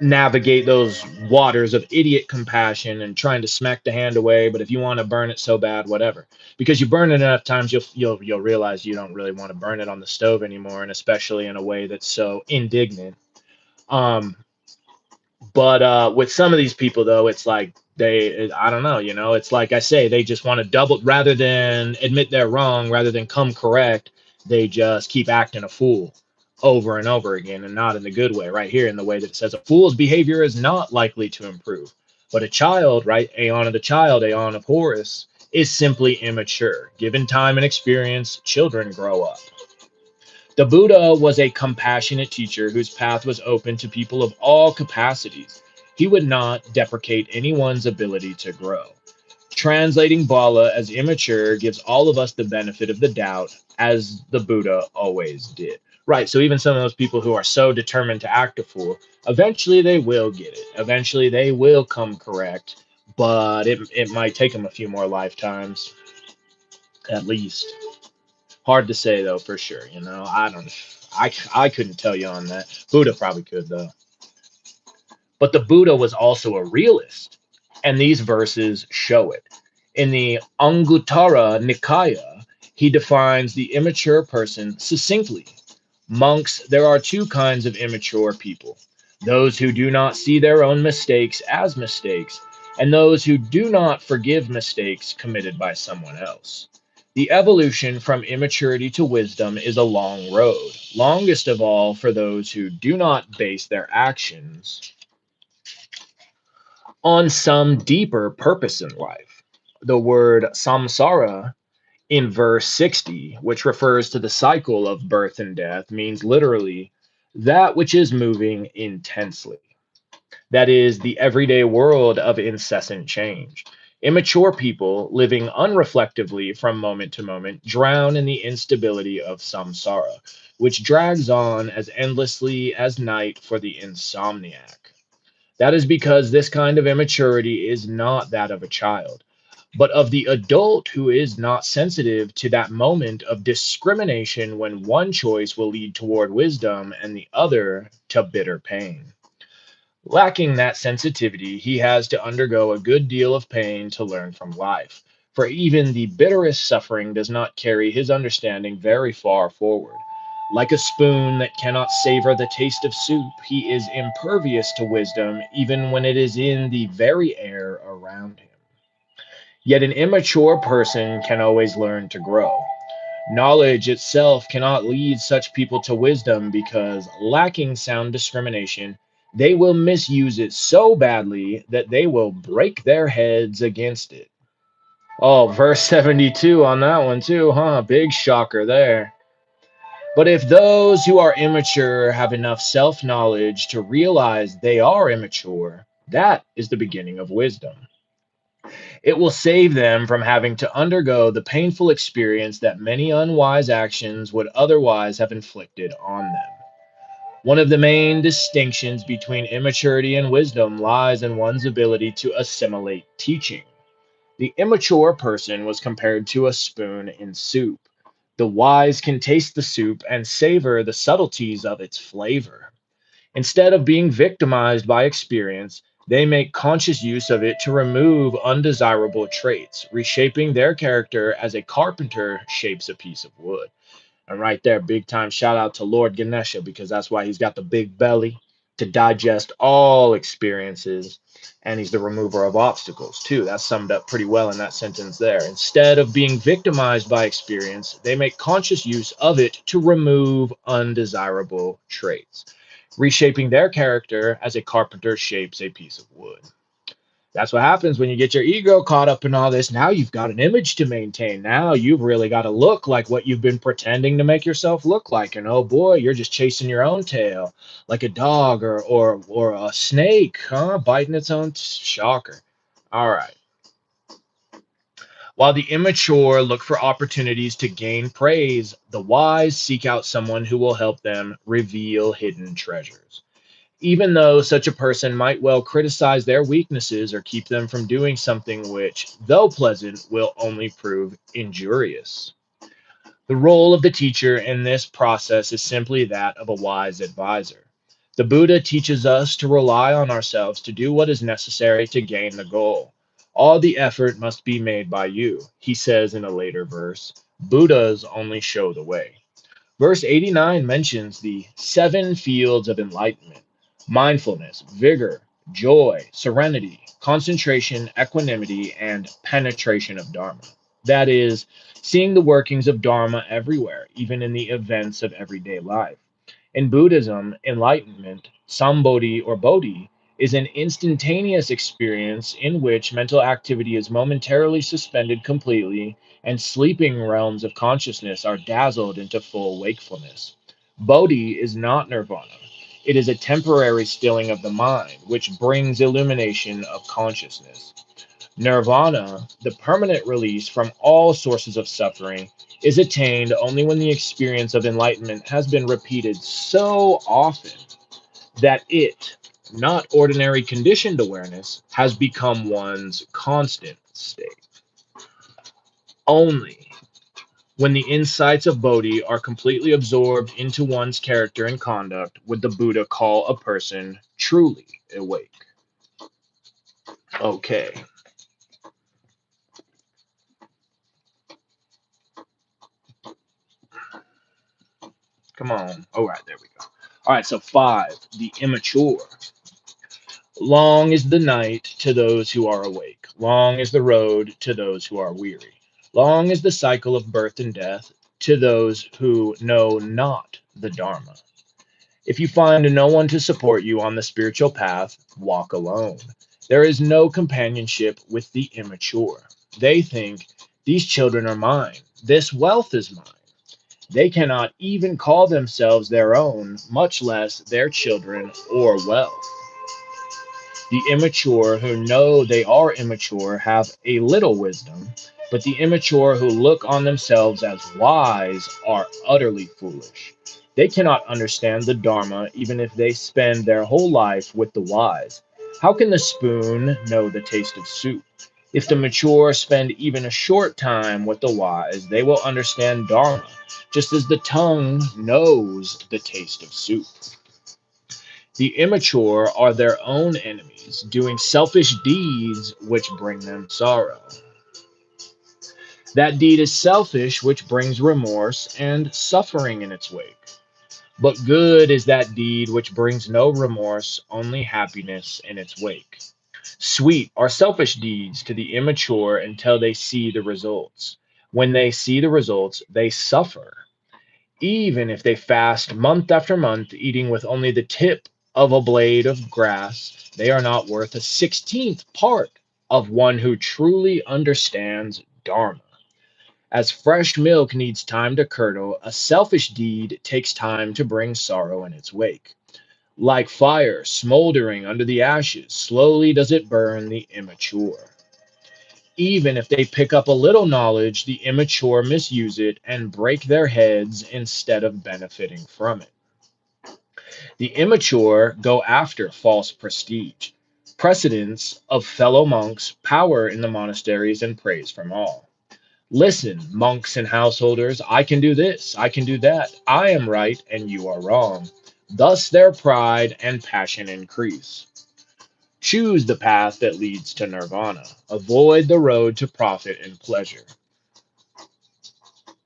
navigate those waters of idiot compassion and trying to smack the hand away. But if you want to burn it so bad, whatever, because you burn it enough times, you'll realize you don't really want to burn it on the stove anymore, and especially in a way that's so indignant. Um, but with some of these people, though, it's like I don't know, it's like I say, they just want to double rather than admit they're wrong, rather than come correct. They just keep acting a fool. over and over again, and not in the good way, right here in the way that it says a fool's behavior is not likely to improve. But a child, right, Aeon of the child, Aeon of Horus, is simply immature. Given time and experience, children grow up. The Buddha was a compassionate teacher whose path was open to people of all capacities. He would not deprecate anyone's ability to grow. Translating Bala as immature gives all of us the benefit of the doubt, as the Buddha always did. Right, so even some of those people who are so determined to act a fool, eventually they will get it. Eventually they will come correct, but it might take them a few more lifetimes, at least. Hard to say though, for sure. I don't. I couldn't tell you on that. Buddha probably could though. But the Buddha was also a realist, and these verses show it. In the Anguttara Nikaya, he defines the immature person succinctly. Monks, there are two kinds of immature people: those who do not see their own mistakes as mistakes, and those who do not forgive mistakes committed by someone else. The evolution from immaturity to wisdom is a long road, longest of all for those who do not base their actions on some deeper purpose in life. The word samsara in verse 60, which refers to the cycle of birth and death, means literally that which is moving intensely. That is the everyday world of incessant change. Immature people living unreflectively from moment to moment drown in the instability of samsara, which drags on as endlessly as night for the insomniac. That is because this kind of immaturity is not that of a child, but of the adult who is not sensitive to that moment of discrimination when one choice will lead toward wisdom and the other to bitter pain. Lacking that sensitivity, he has to undergo a good deal of pain to learn from life, for even the bitterest suffering does not carry his understanding very far forward. Like a spoon that cannot savor the taste of soup, he is impervious to wisdom even when it is in the very air around him. Yet an immature person can always learn to grow. Knowledge itself cannot lead such people to wisdom because, lacking sound discrimination, they will misuse it so badly that they will break their heads against it. Oh, verse 72 on that one, too, huh? Big shocker there. But if those who are immature have enough self knowledge to realize they are immature, that is the beginning of wisdom. It will save them from having to undergo the painful experience that many unwise actions would otherwise have inflicted on them. One of the main distinctions between immaturity and wisdom lies in one's ability to assimilate teaching. The immature person was compared to a spoon in soup. The wise can taste the soup and savor the subtleties of its flavor. Instead of being victimized by experience, they make conscious use of it to remove undesirable traits, reshaping their character as a carpenter shapes a piece of wood. And right there, big time shout out to Lord Ganesha, because that's why he's got the big belly to digest all experiences. And he's the remover of obstacles, too. That's summed up pretty well in that sentence there. Instead of being victimized by experience, they make conscious use of it to remove undesirable traits, reshaping their character as a carpenter shapes a piece of wood. That's what happens when you get your ego caught up in all this. Now you've got an image to maintain. Now you've really got to look like what you've been pretending to make yourself look like. And oh boy, you're just chasing your own tail like a dog or a snake, huh? Biting its own shocker. All right. While the immature look for opportunities to gain praise, the wise seek out someone who will help them reveal hidden treasures. Even though such a person might well criticize their weaknesses or keep them from doing something which, though pleasant, will only prove injurious. The role of the teacher in this process is simply that of a wise advisor. The Buddha teaches us to rely on ourselves to do what is necessary to gain the goal. All the effort must be made by you, he says in a later verse. Buddhas only show the way. Verse 89 mentions the seven fields of enlightenment: mindfulness, vigor, joy, serenity, concentration, equanimity, and penetration of Dharma. That is, seeing the workings of Dharma everywhere, even in the events of everyday life. In Buddhism, enlightenment, sambodhi or bodhi, is an instantaneous experience in which mental activity is momentarily suspended completely and sleeping realms of consciousness are dazzled into full wakefulness. Bodhi is not nirvana. It is a temporary stilling of the mind, which brings illumination of consciousness. Nirvana, the permanent release from all sources of suffering, is attained only when the experience of enlightenment has been repeated so often that it, not ordinary conditioned awareness, has become one's constant state. Only when the insights of Bodhi are completely absorbed into one's character and conduct would the Buddha call a person truly awake. Okay. Come on. All right, there we go. All right, so 5, the immature. Long is the night to those who are awake. Long is the road to those who are weary. Long is the cycle of birth and death to those who know not the Dharma. If you find no one to support you on the spiritual path, walk alone. There is no companionship with the immature. They think, these children are mine. This wealth is mine. They cannot even call themselves their own, much less their children or wealth. The immature who know they are immature have a little wisdom, but the immature who look on themselves as wise are utterly foolish. They cannot understand the Dharma even if they spend their whole life with the wise. How can the spoon know the taste of soup? If the mature spend even a short time with the wise, they will understand Dharma, just as the tongue knows the taste of soup. The immature are their own enemies, doing selfish deeds which bring them sorrow. That deed is selfish, which brings remorse and suffering in its wake. But good is that deed which brings no remorse, only happiness in its wake. Sweet are selfish deeds to the immature until they see the results. When they see the results, they suffer. Even if they fast month after month, eating with only the tip of a blade of grass, they are not worth a 16th part of one who truly understands Dharma. As fresh milk needs time to curdle, a selfish deed takes time to bring sorrow in its wake. Like fire smoldering under the ashes, slowly does it burn the immature. Even if they pick up a little knowledge, the immature misuse it and break their heads instead of benefiting from it. The immature go after false prestige, precedence of fellow monks, power in the monasteries, and praise from all. Listen, monks and householders, I can do this, I can do that, I am right and you are wrong. Thus their pride and passion increase. Choose the path that leads to nirvana. Avoid the road to profit and pleasure.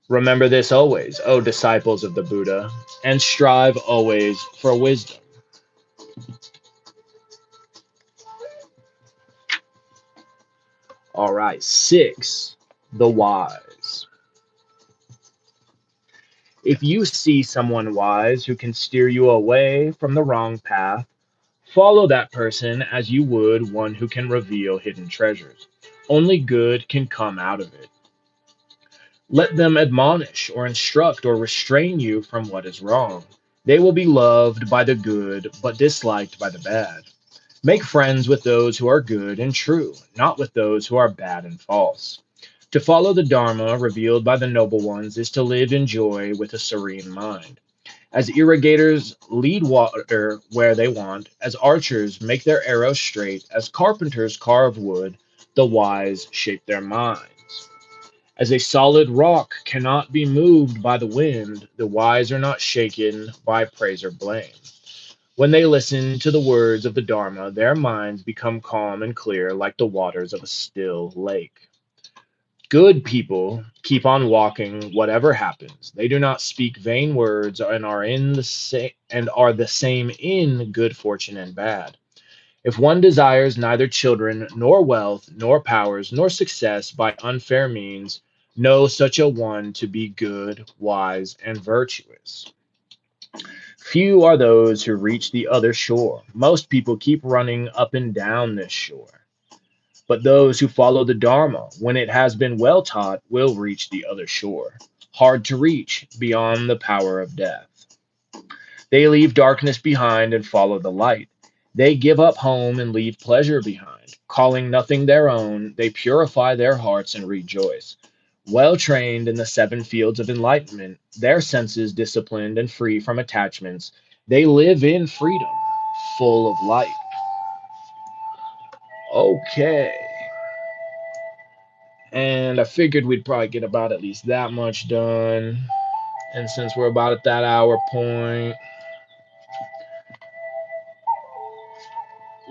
Remember this always, O disciples of the Buddha, and strive always for wisdom. All right, 6, the wise. If you see someone wise who can steer you away from the wrong path, follow that person as you would one who can reveal hidden treasures. Only good can come out of it. Let them admonish or instruct or restrain you from what is wrong. They will be loved by the good, but disliked by the bad. Make friends with those who are good and true, not with those who are bad and false. To follow the Dharma revealed by the noble ones is to live in joy with a serene mind. As irrigators lead water where they want, as archers make their arrows straight, as carpenters carve wood, the wise shape their minds. As a solid rock cannot be moved by the wind, the wise are not shaken by praise or blame. When they listen to the words of the Dharma, their minds become calm and clear like the waters of a still lake. Good people keep on walking whatever happens. They do not speak vain words and are the same in good fortune and bad. If one desires neither children nor wealth nor powers nor success by unfair means, know such a one to be good, wise, and virtuous. Few are those who reach the other shore. Most people keep running up and down this shore. But those who follow the Dharma, when it has been well taught, will reach the other shore, hard to reach, beyond the power of death. They leave darkness behind and follow the light. They give up home and leave pleasure behind. Calling nothing their own, they purify their hearts and rejoice. Well trained in the seven fields of enlightenment, their senses disciplined and free from attachments, they live in freedom, full of light. Okay. And I figured we'd probably get about at least that much done. And since we're about at that hour point,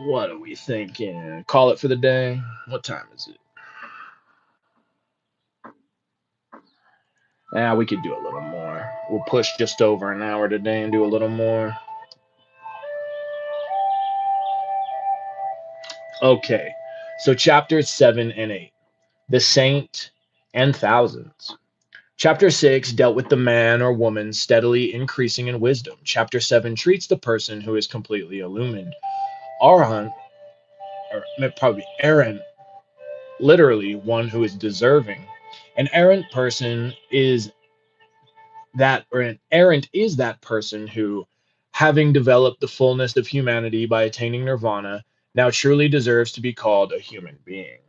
what are we thinking? Call it for the day? What time is it? Yeah, we could do a little more. We'll push just over an hour today and do a little more. Okay, so chapters 7 and 8, the saint and thousands. Chapter 6 dealt with the man or woman steadily increasing in wisdom. Chapter 7 treats the person who is completely illumined. Arhan, or probably errant, literally one who is deserving. An errant person is or an errant is that person who, having developed the fullness of humanity by attaining nirvana, now truly deserves to be called a human being.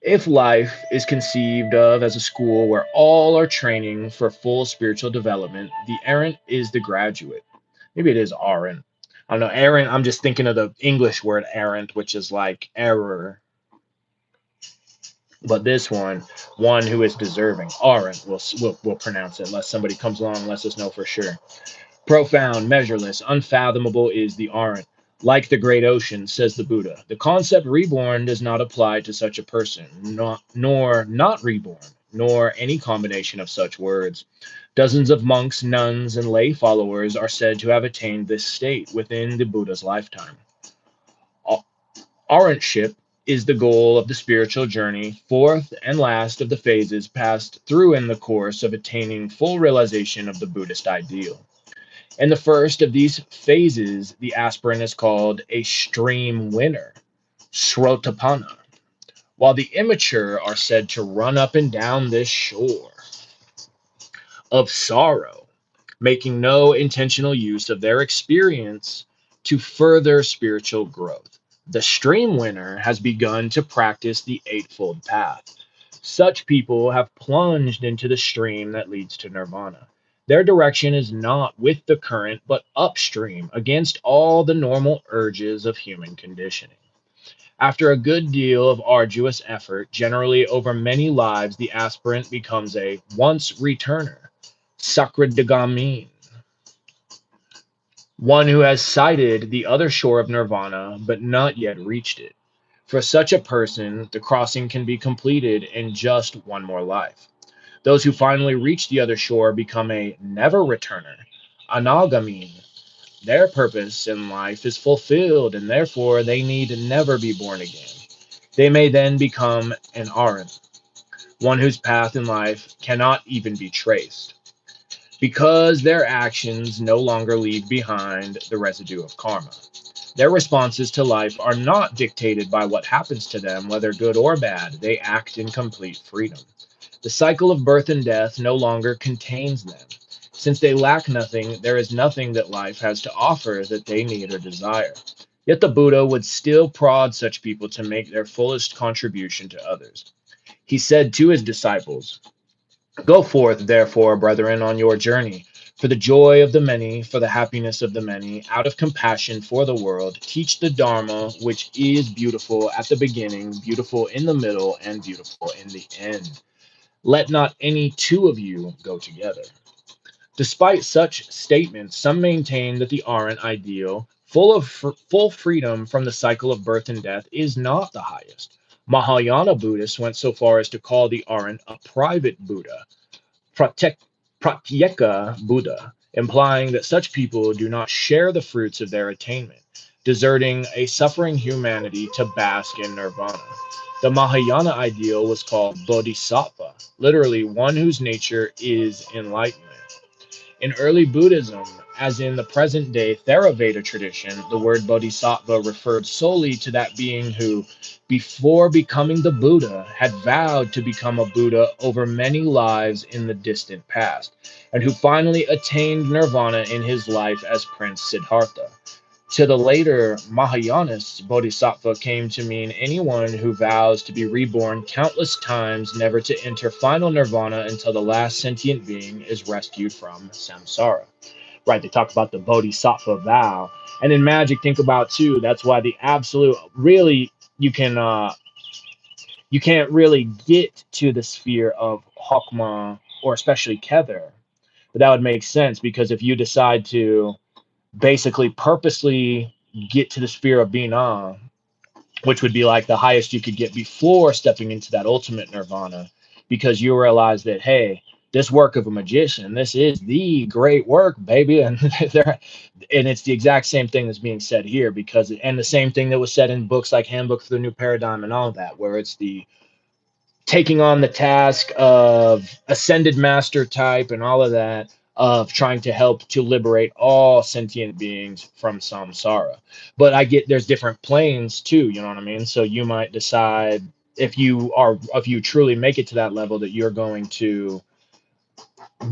If life is conceived of as a school where all are training for full spiritual development, the errant is the graduate. Maybe it is errant. I don't know. Errant, I'm just thinking of the English word errant, which is like error. But this one who is deserving, errant, we'll pronounce it unless somebody comes along and lets us know for sure. Profound, measureless, unfathomable is the errant. Like the great ocean, says the Buddha, the concept reborn does not apply to such a person, nor not reborn, nor any combination of such words. Dozens of monks, nuns, and lay followers are said to have attained this state within the Buddha's lifetime. Arhantship is the goal of the spiritual journey, fourth and last of the phases passed through in the course of attaining full realization of the Buddhist ideal. In the first of these phases, the aspirant is called a stream winner, Srotapana, while the immature are said to run up and down this shore of sorrow, making no intentional use of their experience to further spiritual growth. The stream winner has begun to practice the Eightfold Path. Such people have plunged into the stream that leads to nirvana. Their direction is not with the current, but upstream against all the normal urges of human conditioning. After a good deal of arduous effort, generally over many lives, the aspirant becomes a once returner, Sakradagamin, one who has sighted the other shore of nirvana but not yet reached it. For such a person, the crossing can be completed in just one more life. Those who finally reach the other shore become a never returner, Anagamin. Their purpose in life is fulfilled, and therefore they need never be born again. They may then become an Arhat, one whose path in life cannot even be traced, because their actions no longer leave behind the residue of karma. Their responses to life are not dictated by what happens to them, whether good or bad. They act in complete freedom. The cycle of birth and death no longer contains them. Since they lack nothing, there is nothing that life has to offer that they need or desire. Yet the Buddha would still prod such people to make their fullest contribution to others. He said to his disciples, "Go forth, therefore, brethren, on your journey. For the joy of the many, for the happiness of the many, out of compassion for the world, teach the Dharma, which is beautiful at the beginning, beautiful in the middle, and beautiful in the end. Let not any two of you go together." Despite such statements, some maintain that the Arhat ideal, full freedom from the cycle of birth and death, is not the highest. Mahayana Buddhists went so far as to call the Arhat a private Buddha, Pratyeka Buddha, implying that such people do not share the fruits of their attainment, deserting a suffering humanity to bask in nirvana. The Mahayana ideal was called Bodhisattva, literally one whose nature is enlightenment. In early Buddhism, as in the present day Theravada tradition, the word bodhisattva referred solely to that being who, before becoming the Buddha, had vowed to become a Buddha over many lives in the distant past, and who finally attained nirvana in his life as Prince Siddhartha. To the later Mahayanists, bodhisattva came to mean anyone who vows to be reborn countless times, never to enter final nirvana until the last sentient being is rescued from samsara. Right, they talk about the bodhisattva vow. And in magic, think about too, that's why the absolute, really, you can't really get to the sphere of Hokmah or especially Kether. But that would make sense because if you decide to basically purposely get to the sphere of Binah, which would be like the highest you could get before stepping into that ultimate nirvana, because you realize that, hey, this work of a magician, this is the great work, baby. And there, and it's the exact same thing that's being said here, because and the same thing that was said in books like Handbook for the New Paradigm and all that, where it's the taking on the task of ascended master type and all of that, of trying to help to liberate all sentient beings from samsara. But I get there's different planes too, you know what I mean? So you might decide, if you truly make it to that level, that you're going to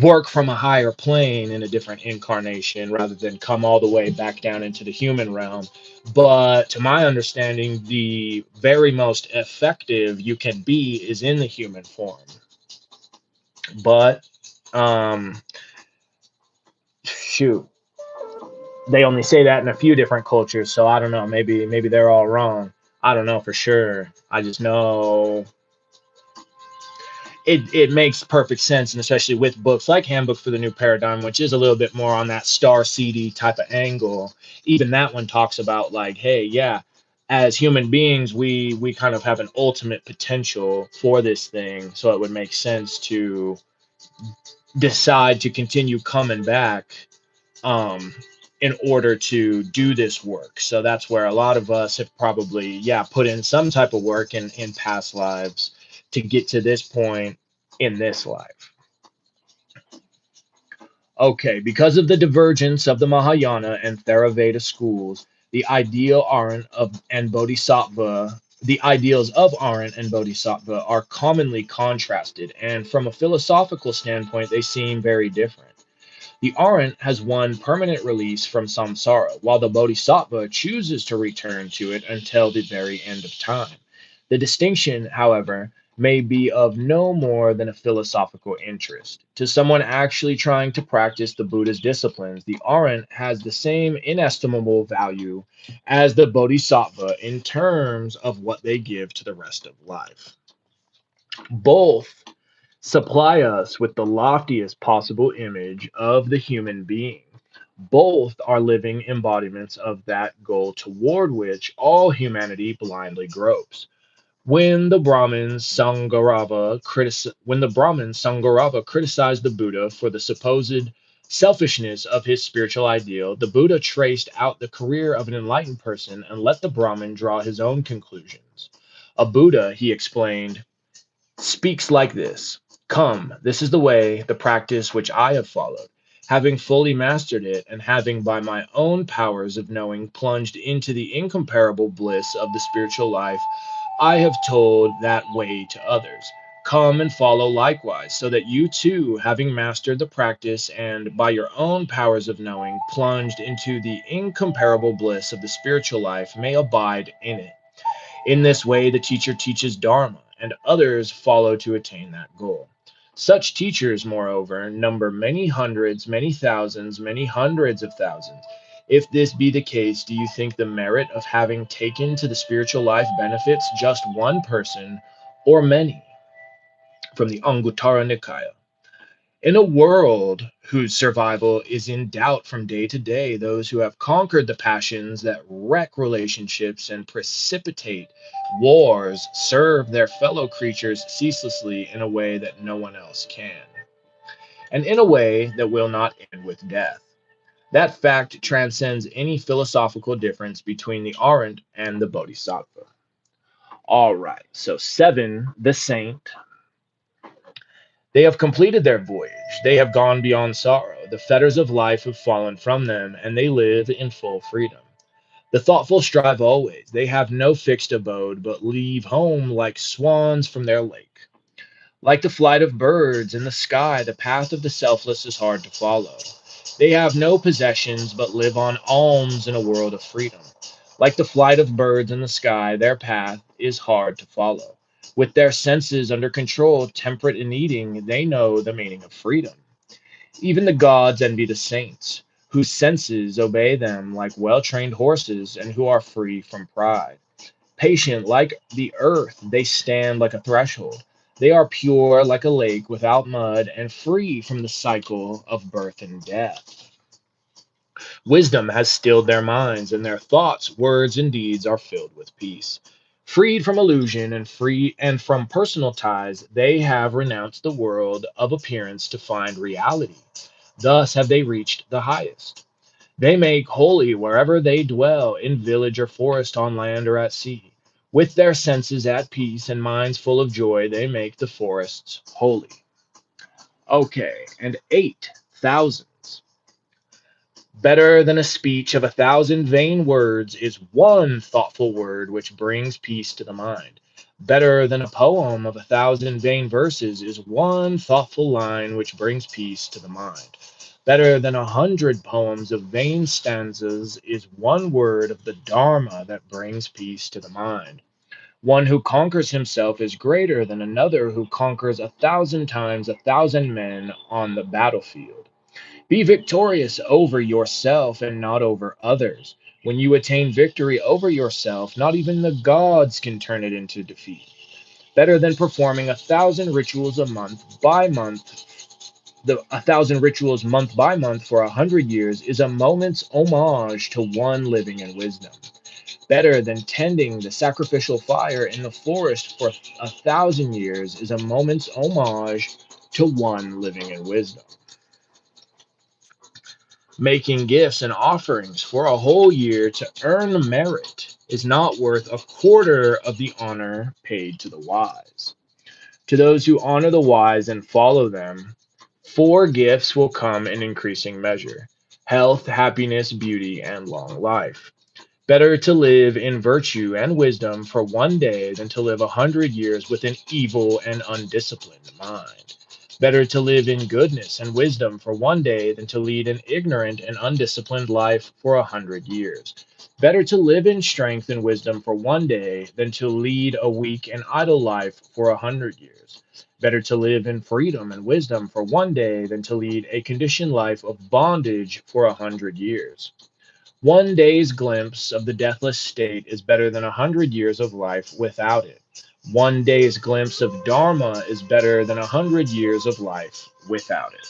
work from a higher plane in a different incarnation rather than come all the way back down into the human realm. But to my understanding, the very most effective you can be is in the human form. But um shoot, they only say that in a few different cultures, so I don't know, maybe they're all wrong. I don't know for sure. I just know it makes perfect sense, and especially with books like Handbook for the New Paradigm, which is a little bit more on that star seedy type of angle. Even that one talks about like, hey, yeah, as human beings, we kind of have an ultimate potential for this thing, so it would make sense to decide to continue coming back, um, in order to do this work. So that's where a lot of us have probably, yeah, put in some type of work in past lives to get to this point in this life. Okay, because of the divergence of the Mahayana and Theravada schools, the ideals of Arhat and Bodhisattva are commonly contrasted, and from a philosophical standpoint, they seem very different. The Arhat has won permanent release from samsara, while the Bodhisattva chooses to return to it until the very end of time. The distinction, however, may be of no more than a philosophical interest. To someone actually trying to practice the Buddha's disciplines, the Arhat has the same inestimable value as the Bodhisattva in terms of what they give to the rest of life. Both supply us with the loftiest possible image of the human being. Both are living embodiments of that goal toward which all humanity blindly gropes. When the Brahmins Sangarava criticized the Buddha for the supposed selfishness of his spiritual ideal, the Buddha traced out the career of an enlightened person and let the Brahmin draw his own conclusions. A Buddha, he explained, speaks like this: Come, this is the way, the practice which I have followed. Having fully mastered it, and having by my own powers of knowing plunged into the incomparable bliss of the spiritual life, I have told that way to others. Come and follow likewise, so that you too, having mastered the practice and by your own powers of knowing plunged into the incomparable bliss of the spiritual life, may abide in it. In this way, the teacher teaches Dharma, and others follow to attain that goal. Such teachers, moreover, number many hundreds, many thousands, many hundreds of thousands. If this be the case, do you think the merit of having taken to the spiritual life benefits just one person or many? From the Anguttara Nikaya. In a world whose survival is in doubt from day to day, those who have conquered the passions that wreck relationships and precipitate wars serve their fellow creatures ceaselessly in a way that no one else can, and in a way that will not end with death. That fact transcends any philosophical difference between the Arhat and the Bodhisattva. All right, so 7, the saint. They have completed their voyage. They have gone beyond sorrow. The fetters of life have fallen from them, and they live in full freedom. The thoughtful strive always. They have no fixed abode, but leave home like swans from their lake. Like the flight of birds in the sky, the path of the selfless is hard to follow. They have no possessions, but live on alms in a world of freedom. Like the flight of birds in the sky, their path is hard to follow. With their senses under control, temperate in eating, they know the meaning of freedom. Even the gods envy the saints, whose senses obey them like well trained horses and who are free from pride. Patient like the earth, they stand like a threshold. They are pure like a lake without mud and free from the cycle of birth and death. Wisdom has stilled their minds, and their thoughts, words, and deeds are filled with peace. Freed from illusion and free and from personal ties, they have renounced the world of appearance to find reality. Thus have they reached the highest. They make holy wherever they dwell, in village or forest, on land or at sea. With their senses at peace and minds full of joy, they make the forests holy. Okay, and eight thousands. Better than a speech of 1,000 vain words is one thoughtful word which brings peace to the mind. Better than a poem of 1,000 vain verses is one thoughtful line which brings peace to the mind. Better than 100 poems of vain stanzas is one word of the Dharma that brings peace to the mind. One who conquers himself is greater than another who conquers 1,000 times 1,000 men on the battlefield. Be victorious over yourself and not over others. When you attain victory over yourself, not even the gods can turn it into defeat. Better than performing 1,000 rituals a month by month, the 1,000 rituals month by month for 100 years is a moment's homage to one living in wisdom. Better than tending the sacrificial fire in the forest for 1,000 years is a moment's homage to one living in wisdom. Making gifts and offerings for a whole year to earn merit is not worth a quarter of the honor paid to the wise. To those who honor the wise and follow them, four gifts will come in increasing measure: health, happiness, beauty, and long life. Better to live in virtue and wisdom for 1 day than to live 100 years with an evil and undisciplined mind. Better to live in goodness and wisdom for 1 day than to lead an ignorant and undisciplined life for 100 years. Better to live in strength and wisdom for 1 day than to lead a weak and idle life for 100 years. Better to live in freedom and wisdom for 1 day than to lead a conditioned life of bondage for 100 years. 1 day's glimpse of the deathless state is better than 100 years of life without it. 1 day's glimpse of Dharma is better than 100 years of life without it.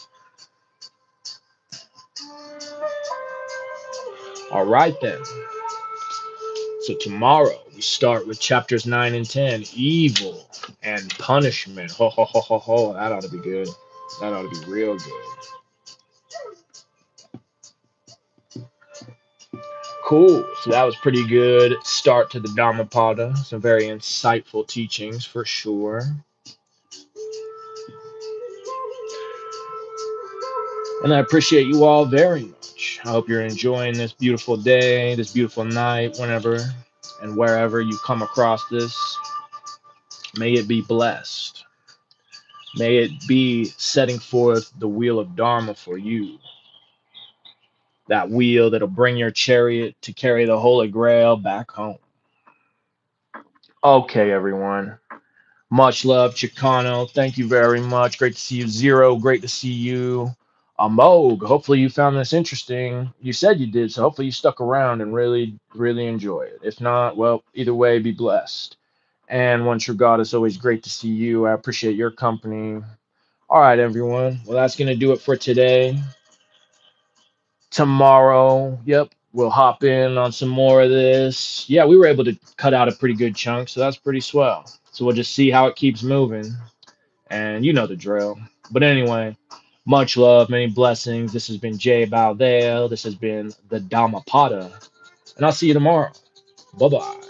All right, then. So tomorrow we start with chapters 9 and 10, evil and punishment. Ho, ho, ho, ho, ho. That ought to be good. That ought to be real good. Cool. So that was pretty good start to the Dhammapada. Some very insightful teachings for sure. And I appreciate you all very much. I hope you're enjoying this beautiful day, this beautiful night, whenever and wherever you come across this. May it be blessed. May it be setting forth the wheel of Dharma for you. That wheel that'll bring your chariot to carry the Holy Grail back home. Okay, everyone. Much love, Chicano. Thank you very much. Great to see you, Zero. Great to see you, Amog. Hopefully you found this interesting. You said you did, so hopefully you stuck around and really, really enjoy it. If not, well, either way, be blessed. And One True God, it's always great to see you. I appreciate your company. All right, everyone. Well, that's going to do it for today. Tomorrow, yep, we'll hop in on some more of this. Yeah, we were able to cut out a pretty good chunk, so that's pretty swell. So we'll just see how it keeps moving. And you know the drill. But anyway, much love, many blessings. This has been Jay Baldale. This has been the Dhammapada. And I'll see you tomorrow. Bye-bye.